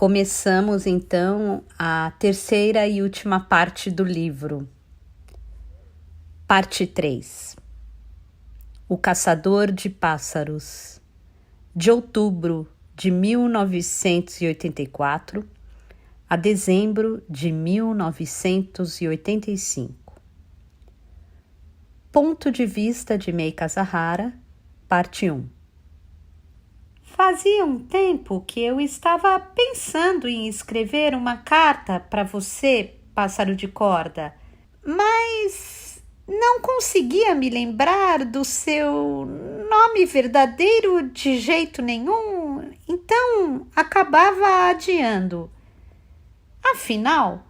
Começamos então a terceira e última parte do livro. Parte 3. O Caçador de Pássaros, de outubro de 1984 a dezembro de 1985. Ponto de vista de Meika Zahara, parte 1. Fazia um tempo que eu estava pensando em escrever uma carta para você, pássaro de corda, mas não conseguia me lembrar do seu nome verdadeiro de jeito nenhum, então acabava adiando. Afinal,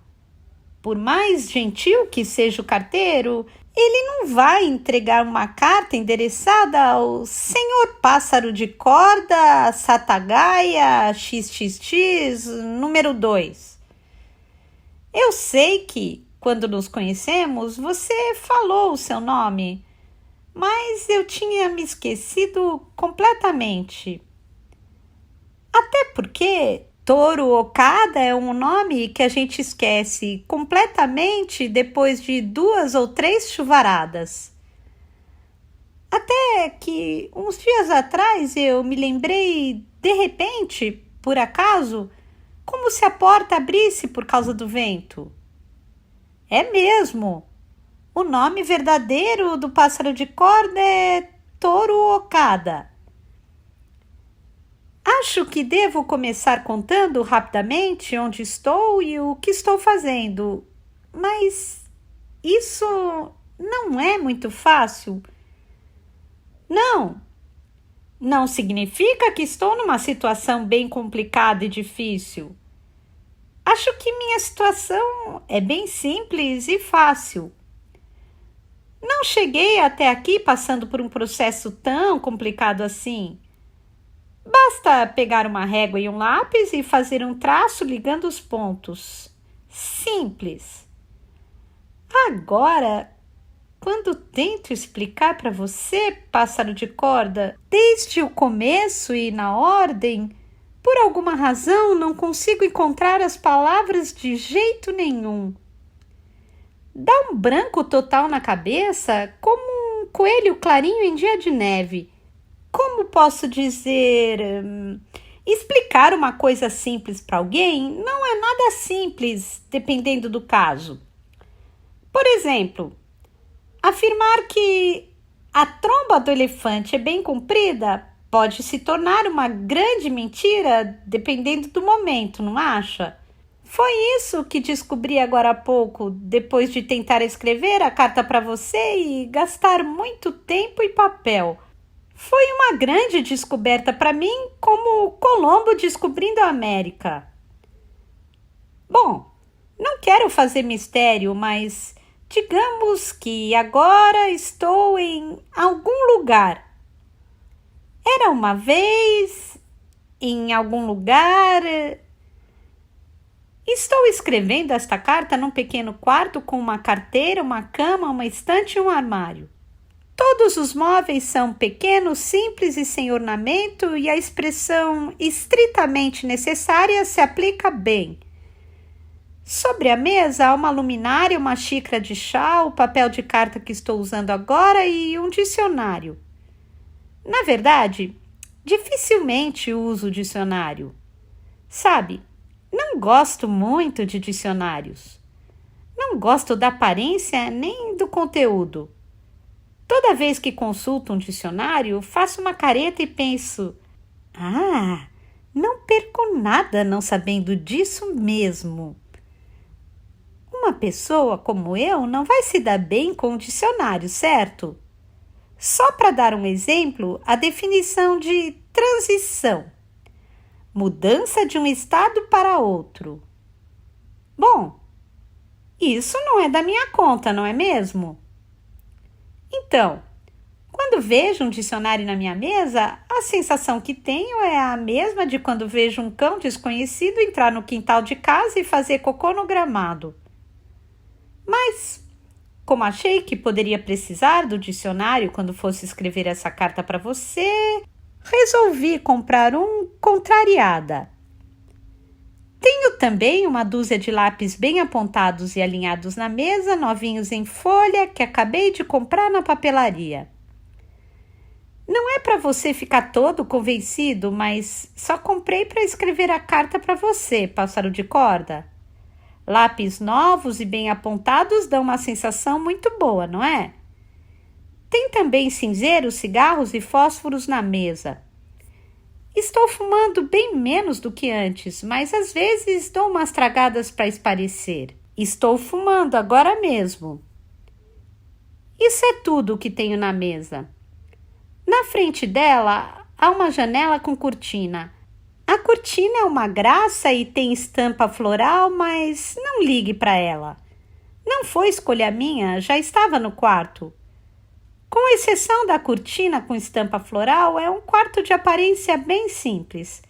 por mais gentil que seja o carteiro, ele não vai entregar uma carta endereçada ao Senhor Pássaro de Corda, Satagaia, XXX, número 2. Eu sei que, quando nos conhecemos, você falou o seu nome, mas eu tinha me esquecido completamente. Até porque Toru Okada é um nome que a gente esquece completamente depois de 2 ou 3 chuvaradas. Até que uns dias atrás eu me lembrei, de repente, por acaso, como se a porta abrisse por causa do vento. É mesmo! O nome verdadeiro do pássaro de corda é Toru Okada. Acho que devo começar contando rapidamente onde estou e o que estou fazendo, mas isso não é muito fácil. Não significa que estou numa situação bem complicada e difícil. Acho que minha situação é bem simples e fácil. Não cheguei até aqui passando por um processo tão complicado assim. Basta pegar uma régua e um lápis e fazer um traço ligando os pontos. Simples. Agora, quando tento explicar para você, pássaro de corda, desde o começo e na ordem, por alguma razão não consigo encontrar as palavras de jeito nenhum. Dá um branco total na cabeça, como um coelho clarinho em dia de neve. Como posso dizer? Explicar uma coisa simples para alguém não é nada simples, dependendo do caso. Por exemplo, afirmar que a tromba do elefante é bem comprida pode se tornar uma grande mentira, dependendo do momento, não acha? Foi isso que descobri agora há pouco, depois de tentar escrever a carta para você e gastar muito tempo e papel. Foi uma grande descoberta para mim, como Colombo descobrindo a América. Bom, não quero fazer mistério, mas digamos que agora estou em algum lugar. Era uma vez, em algum lugar. Estou escrevendo esta carta num pequeno quarto com uma carteira, uma cama, uma estante e um armário. Todos os móveis são pequenos, simples e sem ornamento, e a expressão estritamente necessária se aplica bem. Sobre a mesa há uma luminária, uma xícara de chá, o papel de carta que estou usando agora e um dicionário. Na verdade, dificilmente uso dicionário. Sabe, não gosto muito de dicionários. Não gosto da aparência nem do conteúdo. Toda vez que consulto um dicionário, faço uma careta e penso: não perco nada não sabendo disso mesmo. Uma pessoa como eu não vai se dar bem com o dicionário, certo? Só para dar um exemplo, a definição de transição. Mudança de um estado para outro. Bom, isso não é da minha conta, não é mesmo? Então, quando vejo um dicionário na minha mesa, a sensação que tenho é a mesma de quando vejo um cão desconhecido entrar no quintal de casa e fazer cocô no gramado. Mas, como achei que poderia precisar do dicionário quando fosse escrever essa carta para você, resolvi comprar um contrariada. Tenho também uma dúzia de lápis bem apontados e alinhados na mesa, novinhos em folha, que acabei de comprar na papelaria. Não é para você ficar todo convencido, mas só comprei para escrever a carta para você, pássaro de corda. Lápis novos e bem apontados dão uma sensação muito boa, não é? Tem também cinzeiros, cigarros e fósforos na mesa. Estou fumando bem menos do que antes, mas às vezes dou umas tragadas para espairecer. Estou fumando agora mesmo. Isso é tudo o que tenho na mesa. Na frente dela há uma janela com cortina. A cortina é uma graça e tem estampa floral, mas não ligue para ela. Não foi escolha minha, já estava no quarto. Com exceção da cortina com estampa floral, é um quarto de aparência bem simples.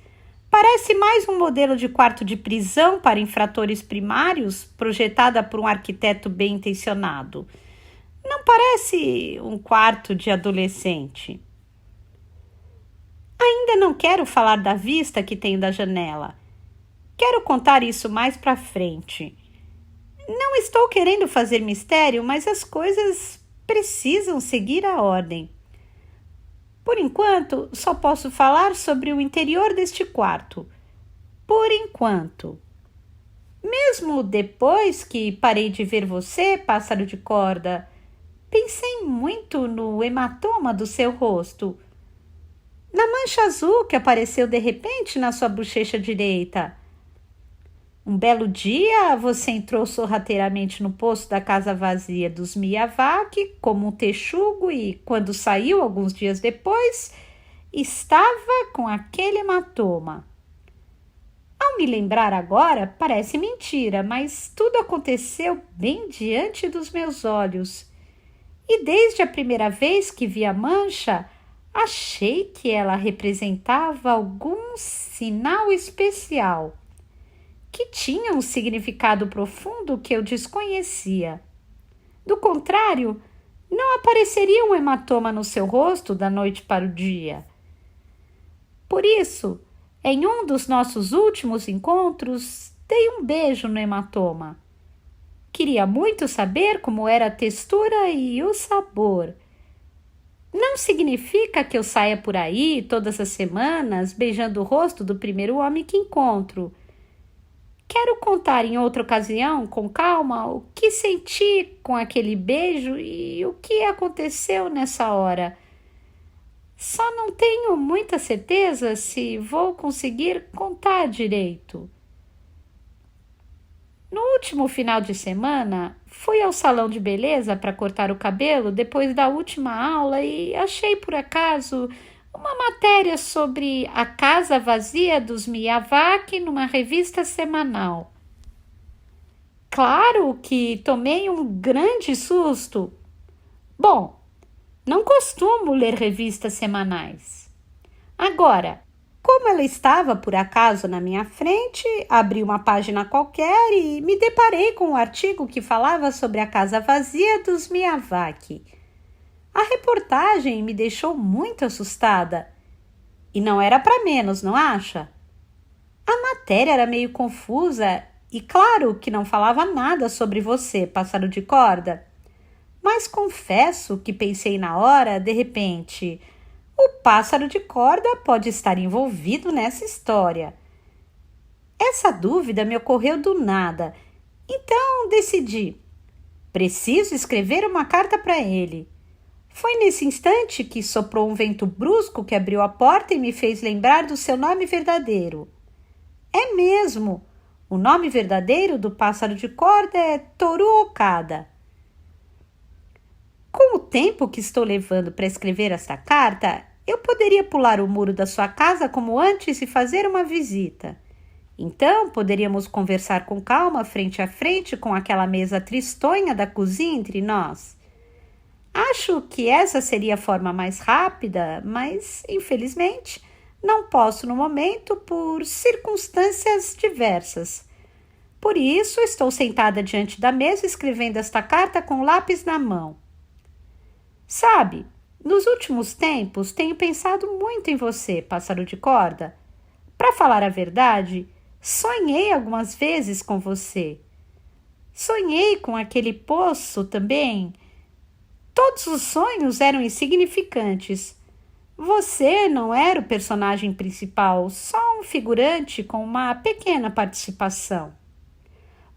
Parece mais um modelo de quarto de prisão para infratores primários, projetada por um arquiteto bem intencionado. Não parece um quarto de adolescente. Ainda não quero falar da vista que tenho da janela. Quero contar isso mais para frente. Não estou querendo fazer mistério, mas as coisas precisam seguir a ordem. Por enquanto, só posso falar sobre o interior deste quarto. Por enquanto. Mesmo depois que parei de ver você, pássaro de corda, pensei muito no hematoma do seu rosto, na mancha azul que apareceu de repente na sua bochecha direita. Um belo dia, você entrou sorrateiramente no poço da casa vazia dos Miyawaki como um texugo e, quando saiu alguns dias depois, estava com aquele hematoma. Ao me lembrar agora, parece mentira, mas tudo aconteceu bem diante dos meus olhos. E desde a primeira vez que vi a mancha, achei que ela representava algum sinal especial, que tinha um significado profundo que eu desconhecia. Do contrário, não apareceria um hematoma no seu rosto da noite para o dia. Por isso, em um dos nossos últimos encontros, dei um beijo no hematoma. Queria muito saber como era a textura e o sabor. Não significa que eu saia por aí todas as semanas beijando o rosto do primeiro homem que encontro. Quero contar em outra ocasião, com calma, o que senti com aquele beijo e o que aconteceu nessa hora. Só não tenho muita certeza se vou conseguir contar direito. No último final de semana, fui ao salão de beleza para cortar o cabelo depois da última aula e achei por acaso uma matéria sobre a casa vazia dos Miyawaki numa revista semanal. Claro que tomei um grande susto. Bom, não costumo ler revistas semanais. Agora, como ela estava por acaso na minha frente, abri uma página qualquer e me deparei com um artigo que falava sobre a casa vazia dos Miyawaki. A reportagem me deixou muito assustada. E não era para menos, não acha? A matéria era meio confusa e claro que não falava nada sobre você, pássaro de corda. Mas confesso que pensei na hora, de repente, o pássaro de corda pode estar envolvido nessa história. Essa dúvida me ocorreu do nada, então decidi. Preciso escrever uma carta para ele. Foi nesse instante que soprou um vento brusco que abriu a porta e me fez lembrar do seu nome verdadeiro. É mesmo! O nome verdadeiro do pássaro de corda é Toru Okada. Com o tempo que estou levando para escrever esta carta, eu poderia pular o muro da sua casa como antes e fazer uma visita. Então, poderíamos conversar com calma, frente a frente, com aquela mesa tristonha da cozinha entre nós. Acho que essa seria a forma mais rápida, mas, infelizmente, não posso no momento por circunstâncias diversas. Por isso, estou sentada diante da mesa escrevendo esta carta com lápis na mão. Sabe, nos últimos tempos tenho pensado muito em você, pássaro de corda. Para falar a verdade, Sonhei algumas vezes com você. Sonhei com aquele poço também. Todos os sonhos eram insignificantes. Você não era o personagem principal, só um figurante com uma pequena participação.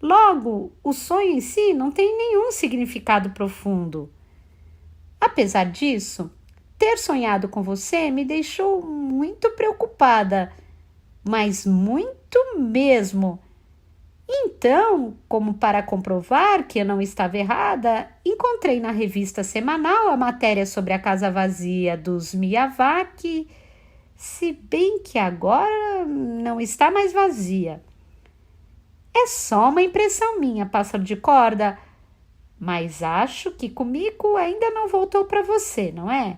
Logo, o sonho em si não tem nenhum significado profundo. Apesar disso, ter sonhado com você me deixou muito preocupada, mas muito mesmo. Então, como para comprovar que eu não estava errada, encontrei na revista semanal a matéria sobre a casa vazia dos Miyawaki, se bem que agora não está mais vazia. É só uma impressão minha, pássaro de corda, mas acho que comigo ainda não voltou para você, não é?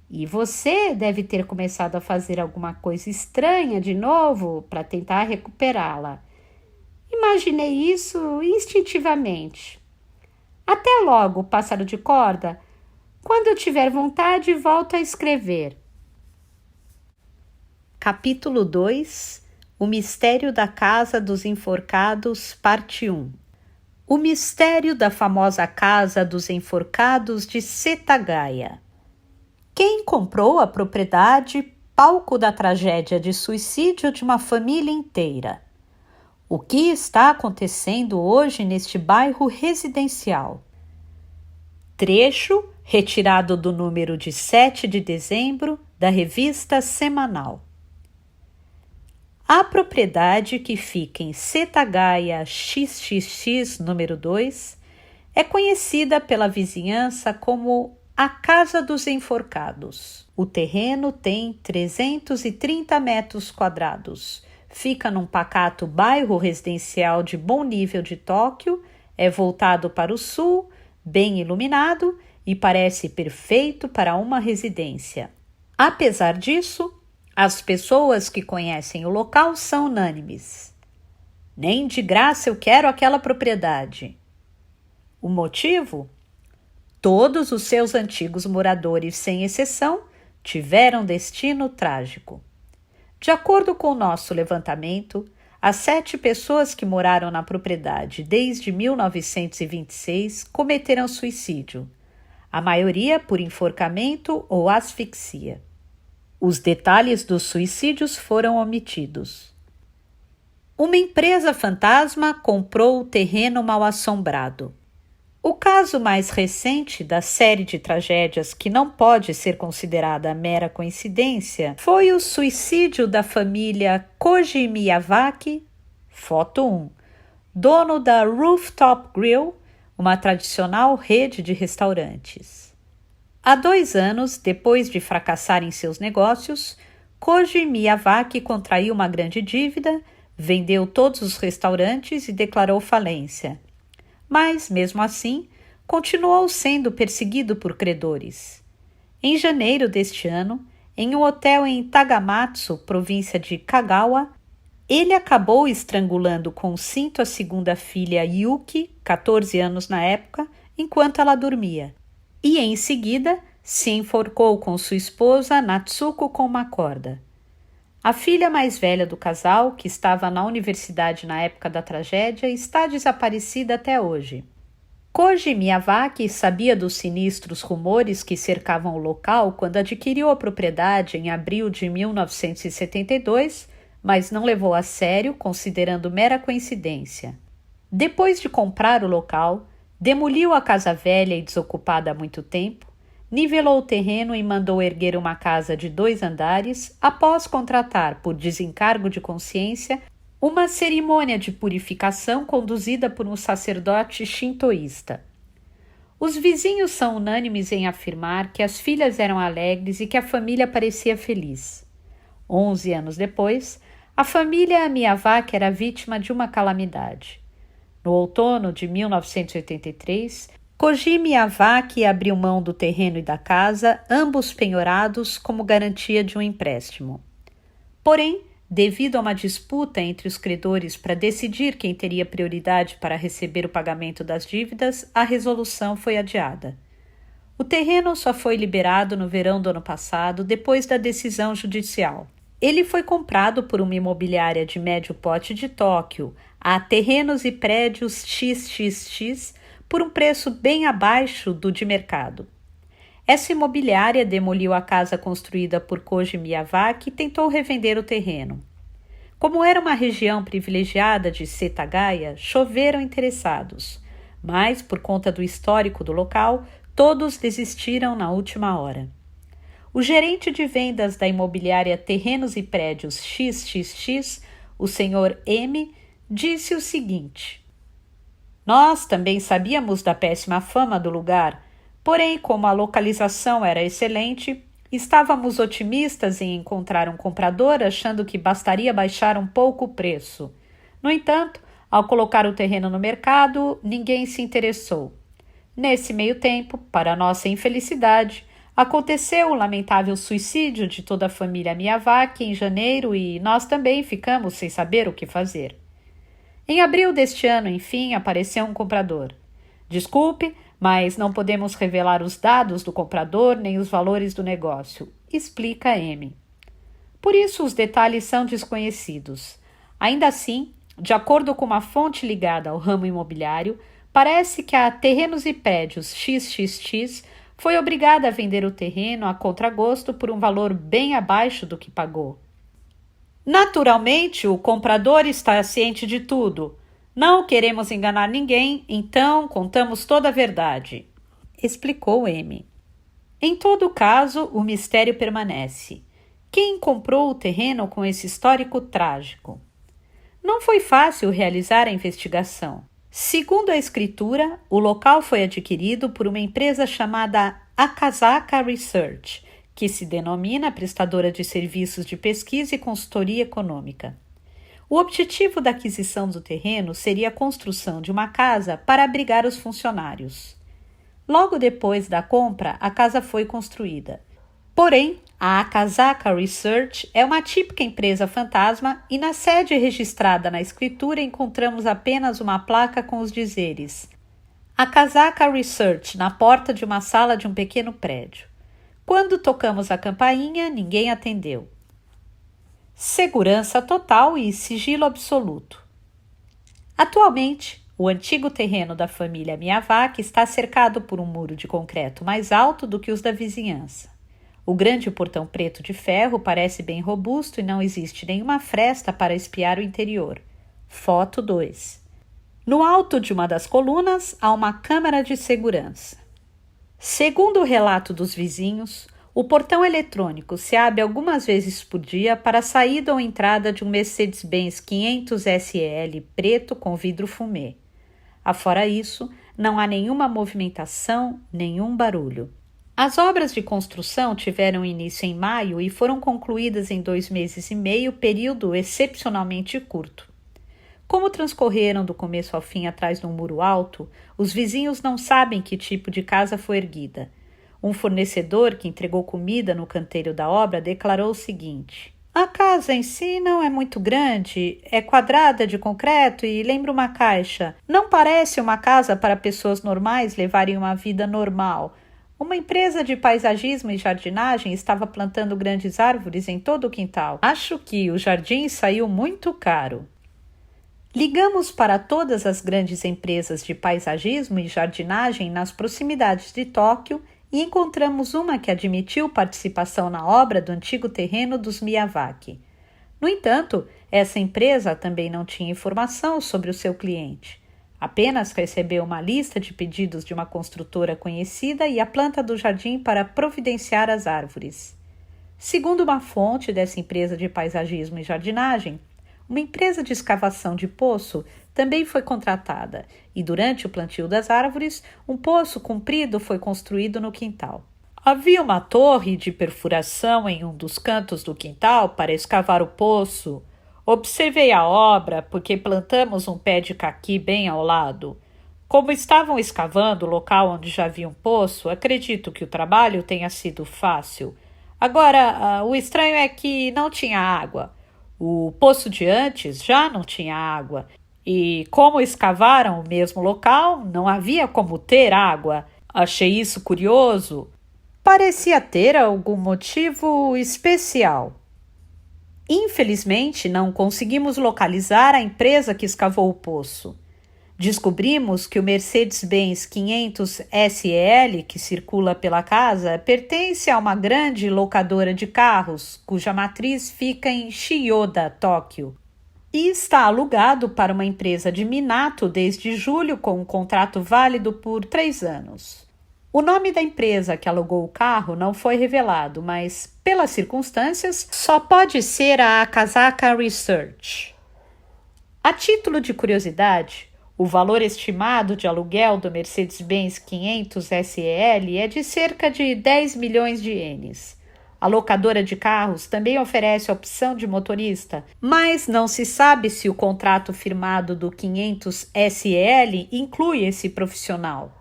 E você deve ter começado a fazer alguma coisa estranha de novo para tentar recuperá-la. Imaginei isso instintivamente. Até logo, pássaro de corda. Quando eu tiver vontade, volto a escrever. Capítulo 2. O mistério da Casa dos Enforcados, parte 1. O mistério da famosa Casa dos Enforcados de Setagaya. Quem comprou a propriedade, palco da tragédia de suicídio de uma família inteira? O que está acontecendo hoje neste bairro residencial? Trecho retirado do número de 7 de dezembro da revista semanal. A propriedade, que fica em Setagaya XXX número 2, é conhecida pela vizinhança como a Casa dos Enforcados. O terreno tem 330 metros quadrados. Fica num pacato bairro residencial de bom nível de Tóquio, é voltado para o sul, bem iluminado e parece perfeito para uma residência. Apesar disso, as pessoas que conhecem o local são unânimes. Nem de graça eu quero aquela propriedade. O motivo? Todos os seus antigos moradores, sem exceção, tiveram destino trágico. De acordo com o nosso levantamento, as 7 pessoas que moraram na propriedade desde 1926 cometeram suicídio, a maioria por enforcamento ou asfixia. Os detalhes dos suicídios foram omitidos. Uma empresa fantasma comprou o terreno mal assombrado. O caso mais recente da série de tragédias que não pode ser considerada mera coincidência foi o suicídio da família Koji Miyawaki, foto 1, dono da Rooftop Grill, uma tradicional rede de restaurantes. Há 2 anos, depois de fracassar em seus negócios, Koji Miyawaki contraiu uma grande dívida, vendeu todos os restaurantes e declarou falência. Mas, mesmo assim, continuou sendo perseguido por credores. Em janeiro deste ano, em um hotel em Takamatsu, província de Kagawa, ele acabou estrangulando com cinto a segunda filha Yuki, 14 anos na época, enquanto ela dormia. E, em seguida, se enforcou com sua esposa Natsuko com uma corda. A filha mais velha do casal, que estava na universidade na época da tragédia, está desaparecida até hoje. Koji Miyawaki sabia dos sinistros rumores que cercavam o local quando adquiriu a propriedade em abril de 1972, mas não levou a sério, considerando mera coincidência. Depois de comprar o local, demoliu a casa velha e desocupada há muito tempo, nivelou o terreno e mandou erguer uma casa de 2 andares após contratar, por desencargo de consciência, uma cerimônia de purificação conduzida por um sacerdote shintoísta. Os vizinhos são unânimes em afirmar que as filhas eram alegres e que a família parecia feliz. 11 anos depois, a família Miyawaki era vítima de uma calamidade. No outono de 1983, Koji Miyawaki abriu mão do terreno e da casa, ambos penhorados como garantia de um empréstimo. Porém, devido a uma disputa entre os credores para decidir quem teria prioridade para receber o pagamento das dívidas, a resolução foi adiada. O terreno só foi liberado no verão do ano passado, depois da decisão judicial. Ele foi comprado por uma imobiliária de médio porte de Tóquio, a Terrenos e Prédios XXX, por um preço bem abaixo do de mercado. Essa imobiliária demoliu a casa construída por Koji Miyazaki e tentou revender o terreno. Como era uma região privilegiada de Setagaya, choveram interessados, mas, por conta do histórico do local, todos desistiram na última hora. O gerente de vendas da imobiliária Terrenos e Prédios XXX, o Sr. M, disse o seguinte: Nós também sabíamos da péssima fama do lugar, porém, como a localização era excelente, estávamos otimistas em encontrar um comprador, achando que bastaria baixar um pouco o preço. No entanto, ao colocar o terreno no mercado, ninguém se interessou. Nesse meio tempo, para nossa infelicidade, aconteceu o lamentável suicídio de toda a família Miyazaki em janeiro e nós também ficamos sem saber o que fazer. Em abril deste ano, enfim, apareceu um comprador. Desculpe, mas não podemos revelar os dados do comprador nem os valores do negócio, explica M. Por isso, os detalhes são desconhecidos. Ainda assim, de acordo com uma fonte ligada ao ramo imobiliário, parece que a Terrenos e Prédios XXX foi obrigada a vender o terreno a contragosto por um valor bem abaixo do que pagou. Naturalmente, o comprador está ciente de tudo. Não queremos enganar ninguém, então contamos toda a verdade, explicou M. Em todo caso, o mistério permanece. Quem comprou o terreno com esse histórico trágico? Não foi fácil realizar a investigação. Segundo a escritura, o local foi adquirido por uma empresa chamada Akasaka Research, que se denomina prestadora de serviços de pesquisa e consultoria econômica. O objetivo da aquisição do terreno seria a construção de uma casa para abrigar os funcionários. Logo depois da compra, a casa foi construída. Porém, a Akasaka Research é uma típica empresa fantasma e na sede registrada na escritura encontramos apenas uma placa com os dizeres Akasaka Research na porta de uma sala de um pequeno prédio. Quando tocamos a campainha, ninguém atendeu. Segurança total e sigilo absoluto. Atualmente, o antigo terreno da família Miyazaki está cercado por um muro de concreto mais alto do que os da vizinhança. O grande portão preto de ferro parece bem robusto e não existe nenhuma fresta para espiar o interior. Foto 2. No alto de uma das colunas há uma câmara de segurança. Segundo o relato dos vizinhos, o portão eletrônico se abre algumas vezes por dia para a saída ou entrada de um Mercedes-Benz 500 SL preto com vidro fumê. Afora isso, não há nenhuma movimentação, nenhum barulho. As obras de construção tiveram início em maio e foram concluídas em 2 meses e meio, período excepcionalmente curto. Como transcorreram do começo ao fim atrás de um muro alto, os vizinhos não sabem que tipo de casa foi erguida. Um fornecedor que entregou comida no canteiro da obra declarou o seguinte: a casa em si não é muito grande, é quadrada de concreto e lembra uma caixa. Não parece uma casa para pessoas normais levarem uma vida normal. Uma empresa de paisagismo e jardinagem estava plantando grandes árvores em todo o quintal. Acho que o jardim saiu muito caro. Ligamos para todas as grandes empresas de paisagismo e jardinagem nas proximidades de Tóquio e encontramos uma que admitiu participação na obra do antigo terreno dos Miyazaki. No entanto, essa empresa também não tinha informação sobre o seu cliente. Apenas recebeu uma lista de pedidos de uma construtora conhecida e a planta do jardim para providenciar as árvores. Segundo uma fonte dessa empresa de paisagismo e jardinagem, uma empresa de escavação de poço também foi contratada e, durante o plantio das árvores, um poço comprido foi construído no quintal. Havia uma torre de perfuração em um dos cantos do quintal para escavar o poço. Observei a obra porque plantamos um pé de caqui bem ao lado. Como estavam escavando o local onde já havia um poço, acredito que o trabalho tenha sido fácil. Agora, o estranho é que não tinha água. O poço de antes já não tinha água. E como escavaram o mesmo local, não havia como ter água. Achei isso curioso. Parecia ter algum motivo especial. Infelizmente, não conseguimos localizar a empresa que escavou o poço. Descobrimos que o Mercedes-Benz 500 SEL, que circula pela casa, pertence a uma grande locadora de carros, cuja matriz fica em Chiyoda, Tóquio, e está alugado para uma empresa de Minato desde julho com um contrato válido por 3 anos. O nome da empresa que alugou o carro não foi revelado, mas, pelas circunstâncias, só pode ser a Akasaka Research. A título de curiosidade, o valor estimado de aluguel do Mercedes-Benz 500 SEL é de cerca de 10 milhões de ienes. A locadora de carros também oferece a opção de motorista, mas não se sabe se o contrato firmado do 500 SEL inclui esse profissional.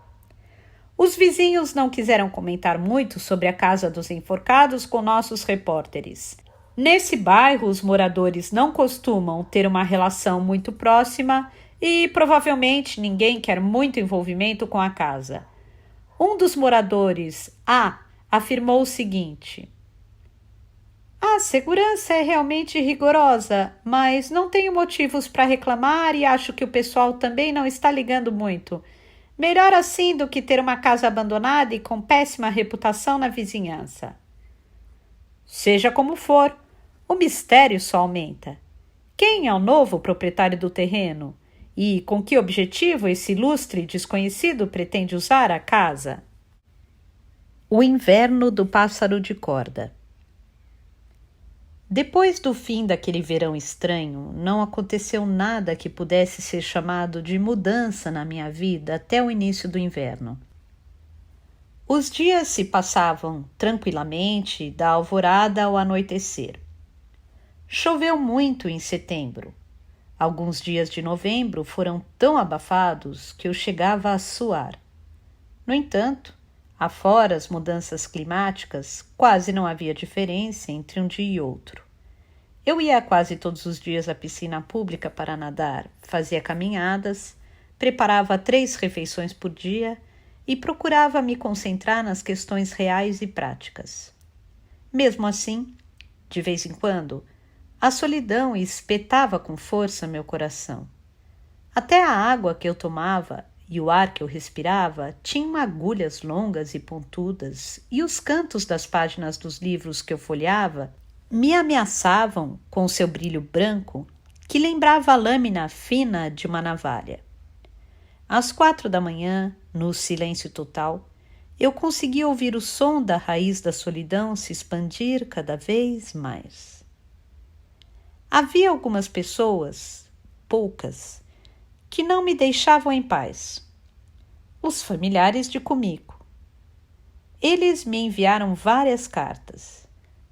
Os vizinhos não quiseram comentar muito sobre a casa dos enforcados com nossos repórteres. Nesse bairro, os moradores não costumam ter uma relação muito próxima e provavelmente ninguém quer muito envolvimento com a casa. Um dos moradores, afirmou o seguinte: a segurança é realmente rigorosa, mas não tenho motivos para reclamar e acho que o pessoal também não está ligando muito. Melhor assim do que ter uma casa abandonada e com péssima reputação na vizinhança. Seja como for, o mistério só aumenta. Quem é o novo proprietário do terreno? E com que objetivo esse ilustre desconhecido pretende usar a casa? O inverno do pássaro de corda. Depois do fim daquele verão estranho, não aconteceu nada que pudesse ser chamado de mudança na minha vida até o início do inverno. Os dias se passavam tranquilamente da alvorada ao anoitecer. Choveu muito em setembro. Alguns dias de novembro foram tão abafados que eu chegava a suar. No entanto, afora as mudanças climáticas, quase não havia diferença entre um dia e outro. Eu ia quase todos os dias à piscina pública para nadar, fazia caminhadas, preparava 3 refeições por dia e procurava me concentrar nas questões reais e práticas. Mesmo assim, de vez em quando, a solidão espetava com força meu coração. Até a água que eu tomava e o ar que eu respirava tinham agulhas longas e pontudas, e os cantos das páginas dos livros que eu folheava me ameaçavam com seu brilho branco, que lembrava a lâmina fina de uma navalha. Às 4 da manhã, no silêncio total, eu conseguia ouvir o som da raiz da solidão se expandir cada vez mais. Havia algumas pessoas, poucas, que não me deixavam em paz. Os familiares de Kumiko. Eles me enviaram várias cartas.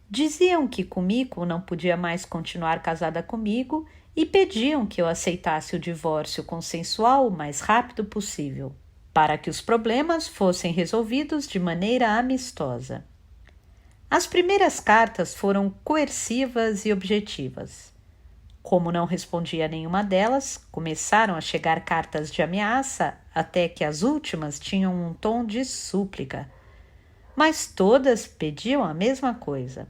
Diziam que Kumiko não podia mais continuar casada comigo e pediam que eu aceitasse o divórcio consensual o mais rápido possível, para que os problemas fossem resolvidos de maneira amistosa. As primeiras cartas foram coercivas e objetivas. Como não respondi a nenhuma delas, começaram a chegar cartas de ameaça, até que as últimas tinham um tom de súplica. Mas todas pediam a mesma coisa.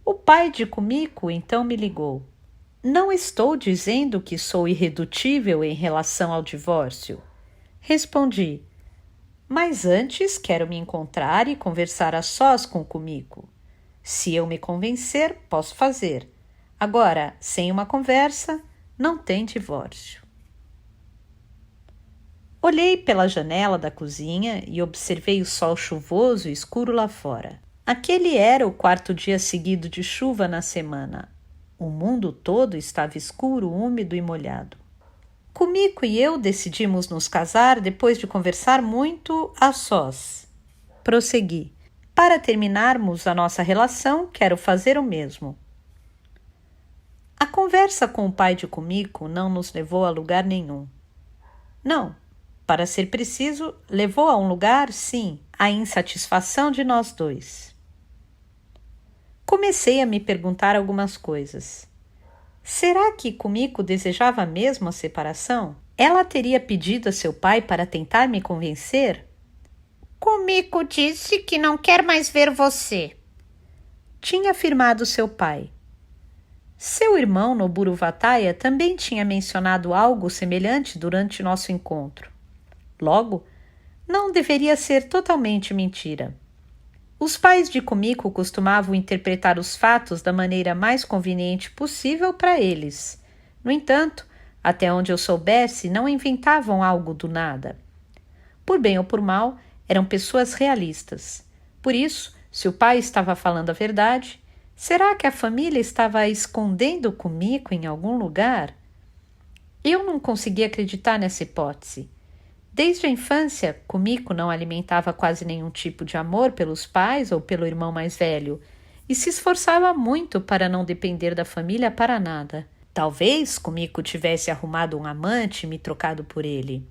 O pai de Kumiko então me ligou. Não estou dizendo que sou irredutível em relação ao divórcio. Respondi, mas antes quero me encontrar e conversar a sós com Kumiko. Se eu me convencer, posso fazer. Agora, sem uma conversa, não tem divórcio. Olhei pela janela da cozinha e observei o sol chuvoso e escuro lá fora. Aquele era o 4º dia seguido de chuva na semana. O mundo todo estava escuro, úmido e molhado. Kumiko e eu decidimos nos casar depois de conversar muito a sós. Prossegui. Para terminarmos a nossa relação, quero fazer o mesmo. A conversa com o pai de Kumiko não nos levou a lugar nenhum. Não, para ser preciso, levou a um lugar, sim, a insatisfação de nós dois. Comecei a me perguntar algumas coisas. Será que Kumiko desejava mesmo a separação? Ela teria pedido a seu pai para tentar me convencer? Kumiko disse que não quer mais ver você. Tinha afirmado seu pai. Seu irmão Noburo Vataya também tinha mencionado algo semelhante durante nosso encontro. Logo, não deveria ser totalmente mentira. Os pais de Kumiko costumavam interpretar os fatos da maneira mais conveniente possível para eles. No entanto, até onde eu soubesse, não inventavam algo do nada. Por bem ou por mal, eram pessoas realistas. Por isso, se o pai estava falando a verdade, será que a família estava escondendo Kumiko em algum lugar? Eu não conseguia acreditar nessa hipótese. Desde a infância, Kumiko não alimentava quase nenhum tipo de amor pelos pais ou pelo irmão mais velho e se esforçava muito para não depender da família para nada. Talvez Kumiko tivesse arrumado um amante e me trocado por ele.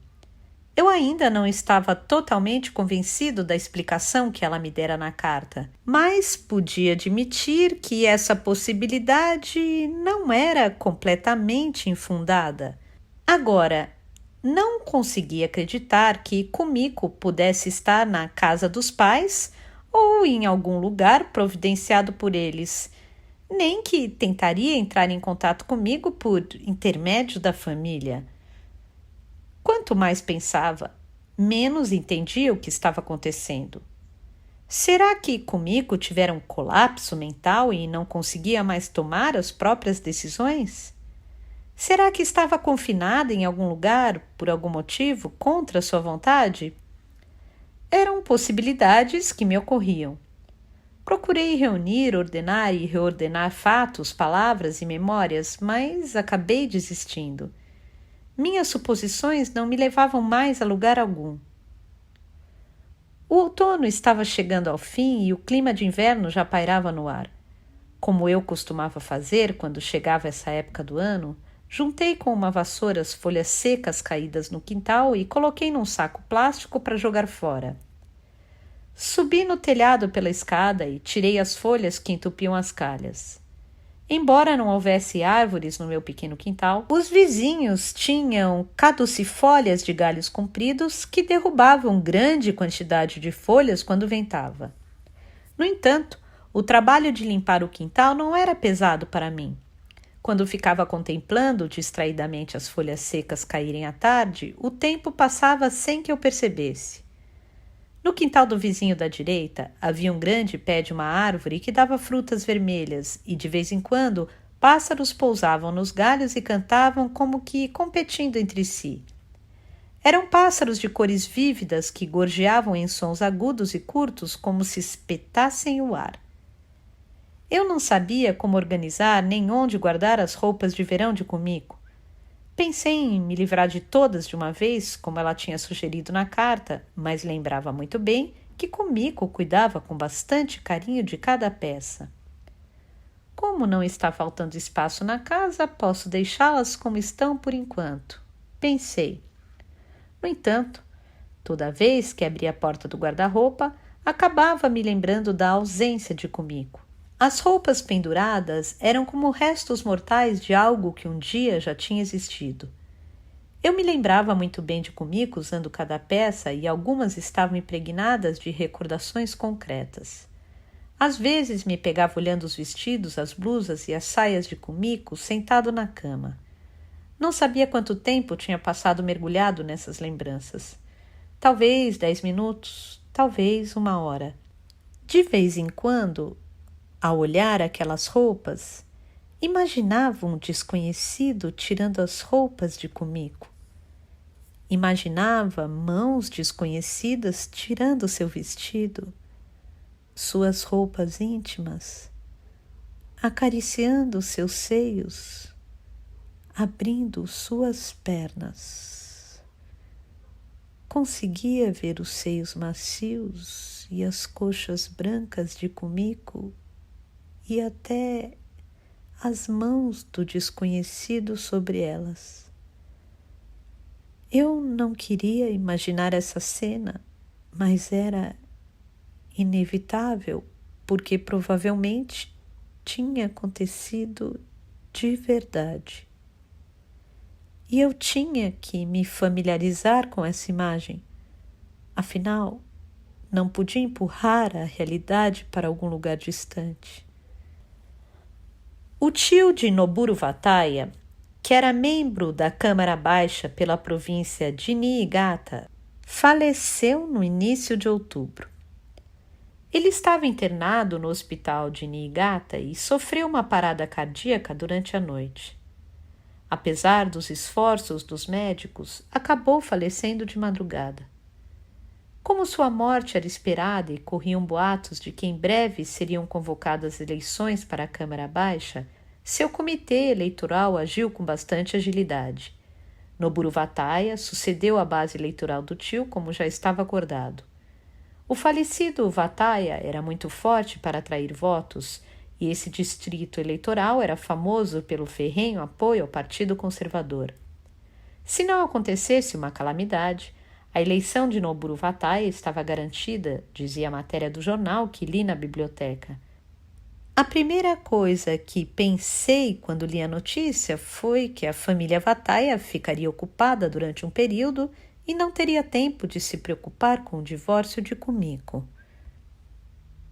Eu ainda não estava totalmente convencido da explicação que ela me dera na carta, mas podia admitir que essa possibilidade não era completamente infundada. Agora, não conseguia acreditar que Kumiko pudesse estar na casa dos pais ou em algum lugar providenciado por eles, nem que tentaria entrar em contato comigo por intermédio da família. Quanto mais pensava, menos entendia o que estava acontecendo. Será que Kumiko tivera um colapso mental e não conseguia mais tomar as próprias decisões? Será que estava confinada em algum lugar, por algum motivo, contra sua vontade? Eram possibilidades que me ocorriam. Procurei reunir, ordenar e reordenar fatos, palavras e memórias, mas acabei desistindo. Minhas suposições não me levavam mais a lugar algum. O outono estava chegando ao fim e o clima de inverno já pairava no ar. Como eu costumava fazer quando chegava essa época do ano, juntei com uma vassoura as folhas secas caídas no quintal e coloquei num saco plástico para jogar fora. Subi no telhado pela escada e tirei as folhas que entupiam as calhas. Embora não houvesse árvores no meu pequeno quintal, os vizinhos tinham caducifólias de galhos compridos que derrubavam grande quantidade de folhas quando ventava. No entanto, o trabalho de limpar o quintal não era pesado para mim. Quando ficava contemplando distraidamente as folhas secas caírem à tarde, o tempo passava sem que eu percebesse. No quintal do vizinho da direita havia um grande pé de uma árvore que dava frutas vermelhas e, de vez em quando, pássaros pousavam nos galhos e cantavam como que competindo entre si. Eram pássaros de cores vívidas que gorjeavam em sons agudos e curtos como se espetassem o ar. Eu não sabia como organizar nem onde guardar as roupas de verão de Kumiko. Pensei em me livrar de todas de uma vez, como ela tinha sugerido na carta, mas lembrava muito bem que Kumiko cuidava com bastante carinho de cada peça. Como não está faltando espaço na casa, posso deixá-las como estão por enquanto, pensei. No entanto, toda vez que abria a porta do guarda-roupa, acabava me lembrando da ausência de Kumiko. As roupas penduradas eram como restos mortais de algo que um dia já tinha existido. Eu me lembrava muito bem de Kumiko usando cada peça e algumas estavam impregnadas de recordações concretas. Às vezes me pegava olhando os vestidos, as blusas e as saias de Kumiko sentado na cama. Não sabia quanto tempo tinha passado mergulhado nessas lembranças. Talvez 10 minutos, talvez 1 hora. De vez em quando, ao olhar aquelas roupas, imaginava um desconhecido tirando as roupas de Kumiko. Imaginava mãos desconhecidas tirando seu vestido, suas roupas íntimas, acariciando seus seios, abrindo suas pernas. Conseguia ver os seios macios e as coxas brancas de Kumiko e até as mãos do desconhecido sobre elas. Eu não queria imaginar essa cena, mas era inevitável, porque provavelmente tinha acontecido de verdade. E eu tinha que me familiarizar com essa imagem. Afinal, não podia empurrar a realidade para algum lugar distante. O tio de Noburo Vataya, que era membro da Câmara Baixa pela província de Niigata, faleceu no início de outubro. Ele estava internado no hospital de Niigata e sofreu uma parada cardíaca durante a noite. Apesar dos esforços dos médicos, acabou falecendo de madrugada. Como sua morte era esperada e corriam boatos de que em breve seriam convocadas eleições para a Câmara Baixa, seu comitê eleitoral agiu com bastante agilidade. Noburo Vataya sucedeu a base eleitoral do tio, como já estava acordado. O falecido Vataya era muito forte para atrair votos, e esse distrito eleitoral era famoso pelo ferrenho apoio ao Partido Conservador. Se não acontecesse uma calamidade, a eleição de Noburo Vataya estava garantida, dizia a matéria do jornal que li na biblioteca. A primeira coisa que pensei quando li a notícia foi que a família Vataya ficaria ocupada durante um período e não teria tempo de se preocupar com o divórcio de Kumiko.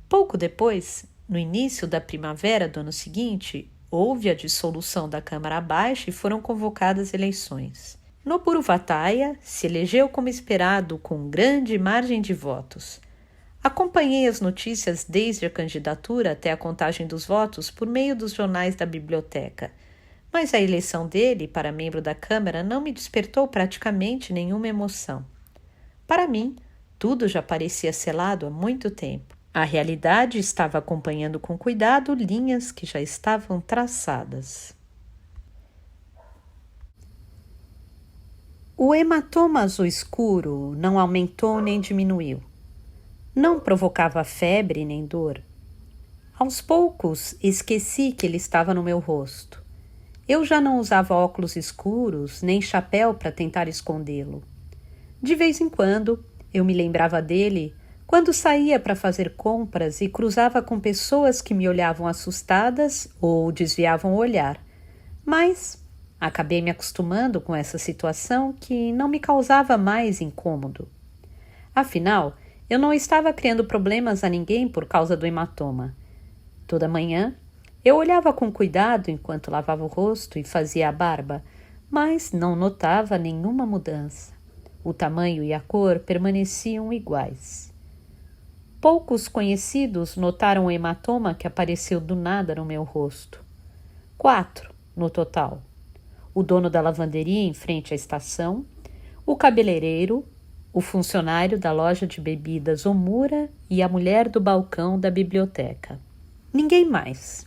Pouco depois, no início da primavera do ano seguinte, houve a dissolução da Câmara Baixa e foram convocadas eleições. Noburo Vataya se elegeu como esperado com grande margem de votos. Acompanhei as notícias desde a candidatura até a contagem dos votos por meio dos jornais da biblioteca, mas a eleição dele para membro da Câmara não me despertou praticamente nenhuma emoção. Para mim, tudo já parecia selado há muito tempo. A realidade estava acompanhando com cuidado linhas que já estavam traçadas. O hematoma azul escuro não aumentou nem diminuiu. Não provocava febre nem dor. Aos poucos, esqueci que ele estava no meu rosto. Eu já não usava óculos escuros nem chapéu para tentar escondê-lo. De vez em quando, eu me lembrava dele quando saía para fazer compras e cruzava com pessoas que me olhavam assustadas ou desviavam o olhar. Mas acabei me acostumando com essa situação que não me causava mais incômodo. Afinal, eu não estava criando problemas a ninguém por causa do hematoma. Toda manhã, eu olhava com cuidado enquanto lavava o rosto e fazia a barba, mas não notava nenhuma mudança. O tamanho e a cor permaneciam iguais. Poucos conhecidos notaram o hematoma que apareceu do nada no meu rosto. 4 no total. O dono da lavanderia em frente à estação, o cabeleireiro, o funcionário da loja de bebidas Omura e a mulher do balcão da biblioteca. Ninguém mais.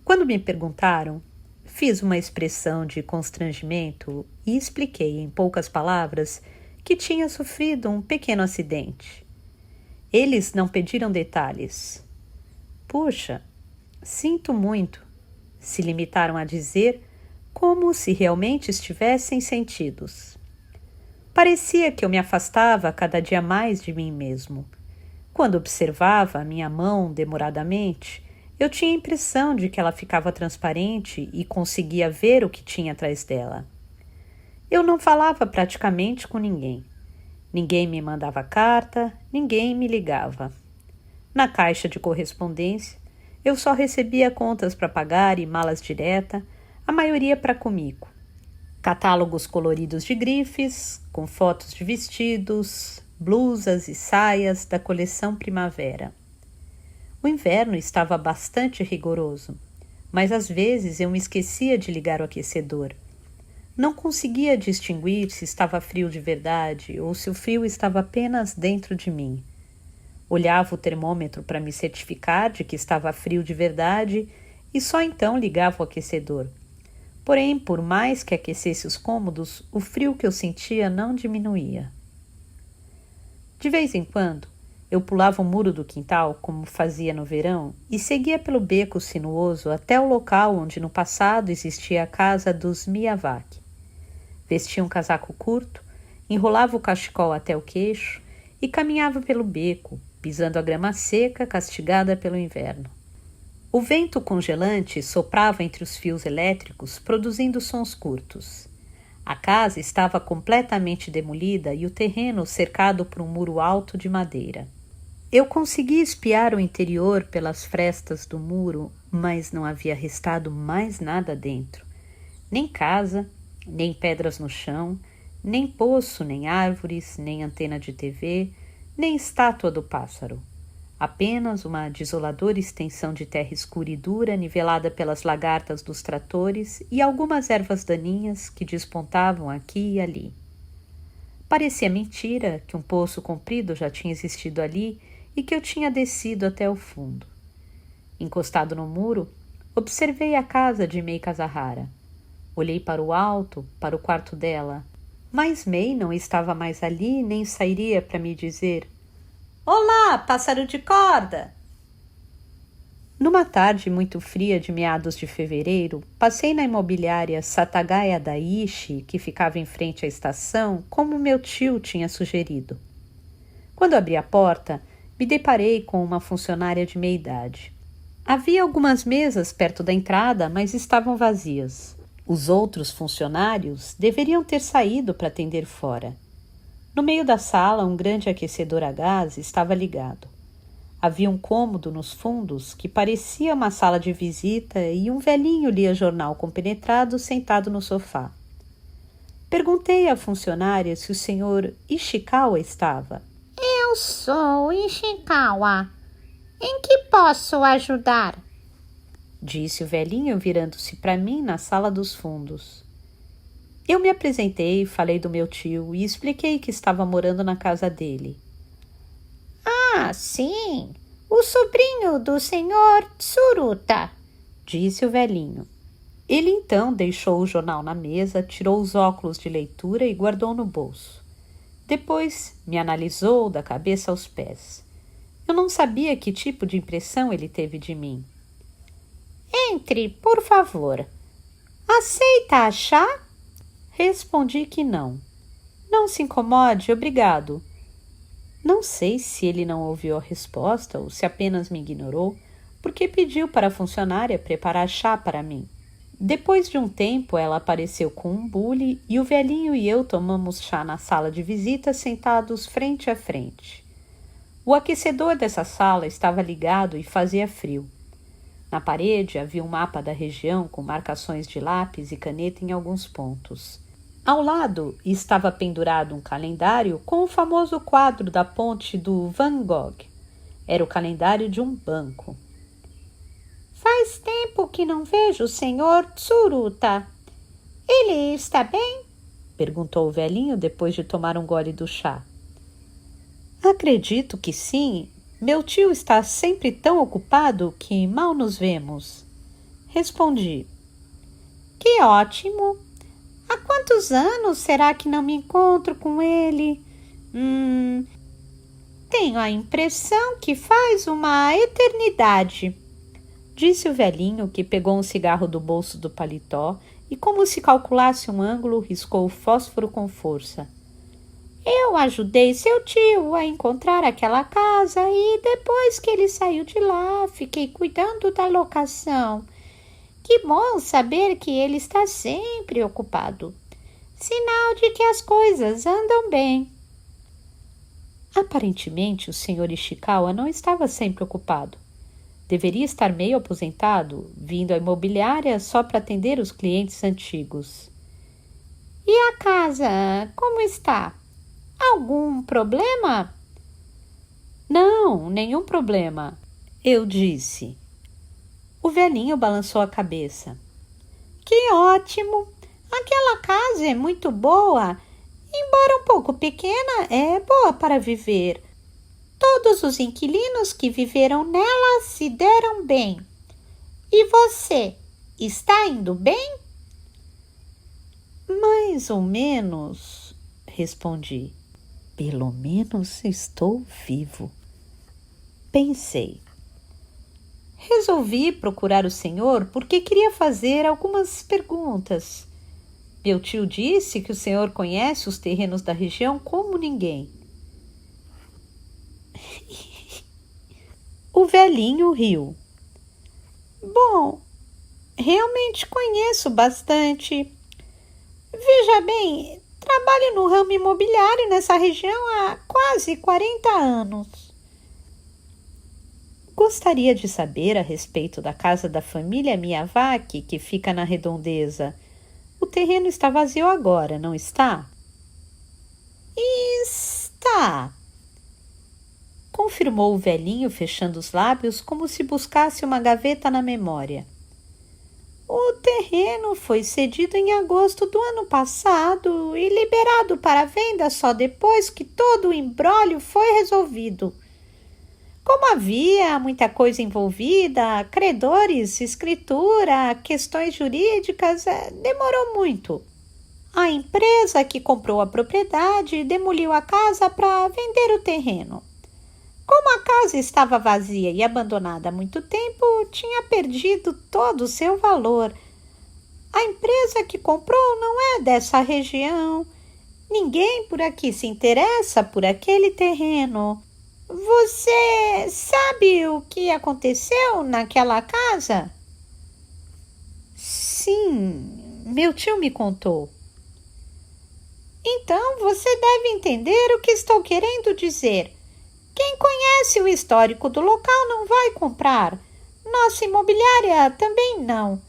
Quando me perguntaram, fiz uma expressão de constrangimento e expliquei em poucas palavras que tinha sofrido um pequeno acidente. Eles não pediram detalhes. Puxa, sinto muito, se limitaram a dizer como se realmente estivessem sentidos. Parecia que eu me afastava cada dia mais de mim mesmo. Quando observava a minha mão demoradamente, eu tinha a impressão de que ela ficava transparente e conseguia ver o que tinha atrás dela. Eu não falava praticamente com ninguém. Ninguém me mandava carta, ninguém me ligava. Na caixa de correspondência, eu só recebia contas para pagar e malas direta, a maioria para Kumiko. Catálogos coloridos de grifes, com fotos de vestidos, blusas e saias da coleção primavera. O inverno estava bastante rigoroso, mas às vezes eu me esquecia de ligar o aquecedor. Não conseguia distinguir se estava frio de verdade ou se o frio estava apenas dentro de mim. Olhava o termômetro para me certificar de que estava frio de verdade e só então ligava o aquecedor. Porém, por mais que aquecesse os cômodos, o frio que eu sentia não diminuía. De vez em quando, eu pulava o muro do quintal, como fazia no verão, e seguia pelo beco sinuoso até o local onde no passado existia a casa dos Miyawaki. Vestia um casaco curto, enrolava o cachecol até o queixo e caminhava pelo beco, pisando a grama seca castigada pelo inverno. O vento congelante soprava entre os fios elétricos, produzindo sons curtos. A casa estava completamente demolida e o terreno cercado por um muro alto de madeira. Eu consegui espiar o interior pelas frestas do muro, mas não havia restado mais nada dentro. Nem casa, nem pedras no chão, nem poço, nem árvores, nem antena de TV, nem estátua do pássaro. Apenas uma desoladora extensão de terra escura e dura, nivelada pelas lagartas dos tratores e algumas ervas daninhas que despontavam aqui e ali. Parecia mentira que um poço comprido já tinha existido ali e que eu tinha descido até o fundo. Encostado no muro, observei a casa de Mei Kazahara. Olhei para o alto, para o quarto dela, mas Mei não estava mais ali nem sairia para me dizer: "Olá, pássaro de corda!" Numa tarde muito fria de meados de fevereiro, passei na imobiliária Satagaya Daishi, que ficava em frente à estação, como meu tio tinha sugerido. Quando abri a porta, me deparei com uma funcionária de meia idade. Havia algumas mesas perto da entrada, mas estavam vazias. Os outros funcionários deveriam ter saído para atender fora. No meio da sala, um grande aquecedor a gás estava ligado. Havia um cômodo nos fundos que parecia uma sala de visita e um velhinho lia jornal compenetrado sentado no sofá. Perguntei à funcionária se o senhor Ishikawa estava. Eu sou Ishikawa. Em que posso ajudar? Disse o velhinho virando-se para mim na sala dos fundos. Eu me apresentei, falei do meu tio e expliquei que estava morando na casa dele. Ah, sim, o sobrinho do senhor Tsuruta, disse o velhinho. Ele então deixou o jornal na mesa, tirou os óculos de leitura e guardou no bolso. Depois me analisou da cabeça aos pés. Eu não sabia que tipo de impressão ele teve de mim. Entre, por favor. Aceita chá? Respondi que não. Não se incomode, obrigado. Não sei se ele não ouviu a resposta ou se apenas me ignorou, porque pediu para a funcionária preparar chá para mim. Depois de um tempo, ela apareceu com um bule e o velhinho e eu tomamos chá na sala de visita sentados frente a frente. O aquecedor dessa sala estava ligado e fazia frio. Na parede havia um mapa da região com marcações de lápis e caneta em alguns pontos. Ao lado estava pendurado um calendário com o famoso quadro da ponte do Van Gogh. Era o calendário de um banco. Faz tempo que não vejo o senhor Tsuruta. Ele está bem? Perguntou o velhinho depois de tomar um gole do chá. Acredito que sim. Meu tio está sempre tão ocupado que mal nos vemos. Respondi. Que ótimo! Há quantos anos será que não me encontro com ele? Tenho a impressão que faz uma eternidade, disse o velhinho, que pegou um cigarro do bolso do paletó e, como se calculasse um ângulo, riscou o fósforo com força. Eu ajudei seu tio a encontrar aquela casa e depois que ele saiu de lá, fiquei cuidando da locação. Que bom saber que ele está sempre ocupado. Sinal de que as coisas andam bem. Aparentemente, o senhor Ishikawa não estava sempre ocupado. Deveria estar meio aposentado, vindo à imobiliária só para atender os clientes antigos. E a casa, como está? Algum problema? Não, nenhum problema, eu disse. O velhinho balançou a cabeça. Que ótimo! Aquela casa é muito boa. Embora um pouco pequena, é boa para viver. Todos os inquilinos que viveram nela se deram bem. E você, está indo bem? Mais ou menos, respondi. Pelo menos estou vivo. Pensei. Resolvi procurar o senhor porque queria fazer algumas perguntas. Meu tio disse que o senhor conhece os terrenos da região como ninguém. O velhinho riu. Bom, realmente conheço bastante. Veja bem, trabalho no ramo imobiliário nessa região há quase 40 anos. gostaria de saber a respeito da casa da família Miyawaki, que fica na redondeza. O terreno está vazio agora, não está? Está, confirmou o velhinho, fechando os lábios como se buscasse uma gaveta na memória. O terreno foi cedido em agosto do ano passado e liberado para venda só depois que todo o imbróglio foi resolvido. Como havia muita coisa envolvida, credores, escritura, questões jurídicas, demorou muito. A empresa que comprou a propriedade demoliu a casa para vender o terreno. Como a casa estava vazia e abandonada há muito tempo, tinha perdido todo o seu valor. A empresa que comprou não é dessa região. Ninguém por aqui se interessa por aquele terreno. Você sabe o que aconteceu naquela casa? Sim, meu tio me contou. Então você deve entender o que estou querendo dizer. Quem conhece o histórico do local não vai comprar. Nossa imobiliária também não.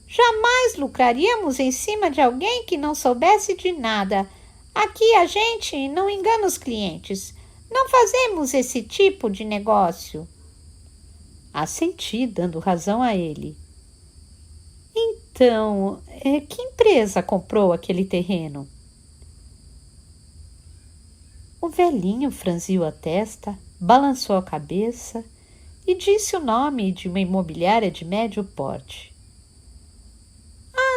Jamais lucraríamos em cima de alguém que não soubesse de nada. Aqui a gente não engana os clientes. Não fazemos esse tipo de negócio. Assenti, dando razão a ele. Então, que empresa comprou aquele terreno? O velhinho franziu a testa, balançou a cabeça e disse o nome de uma imobiliária de médio porte.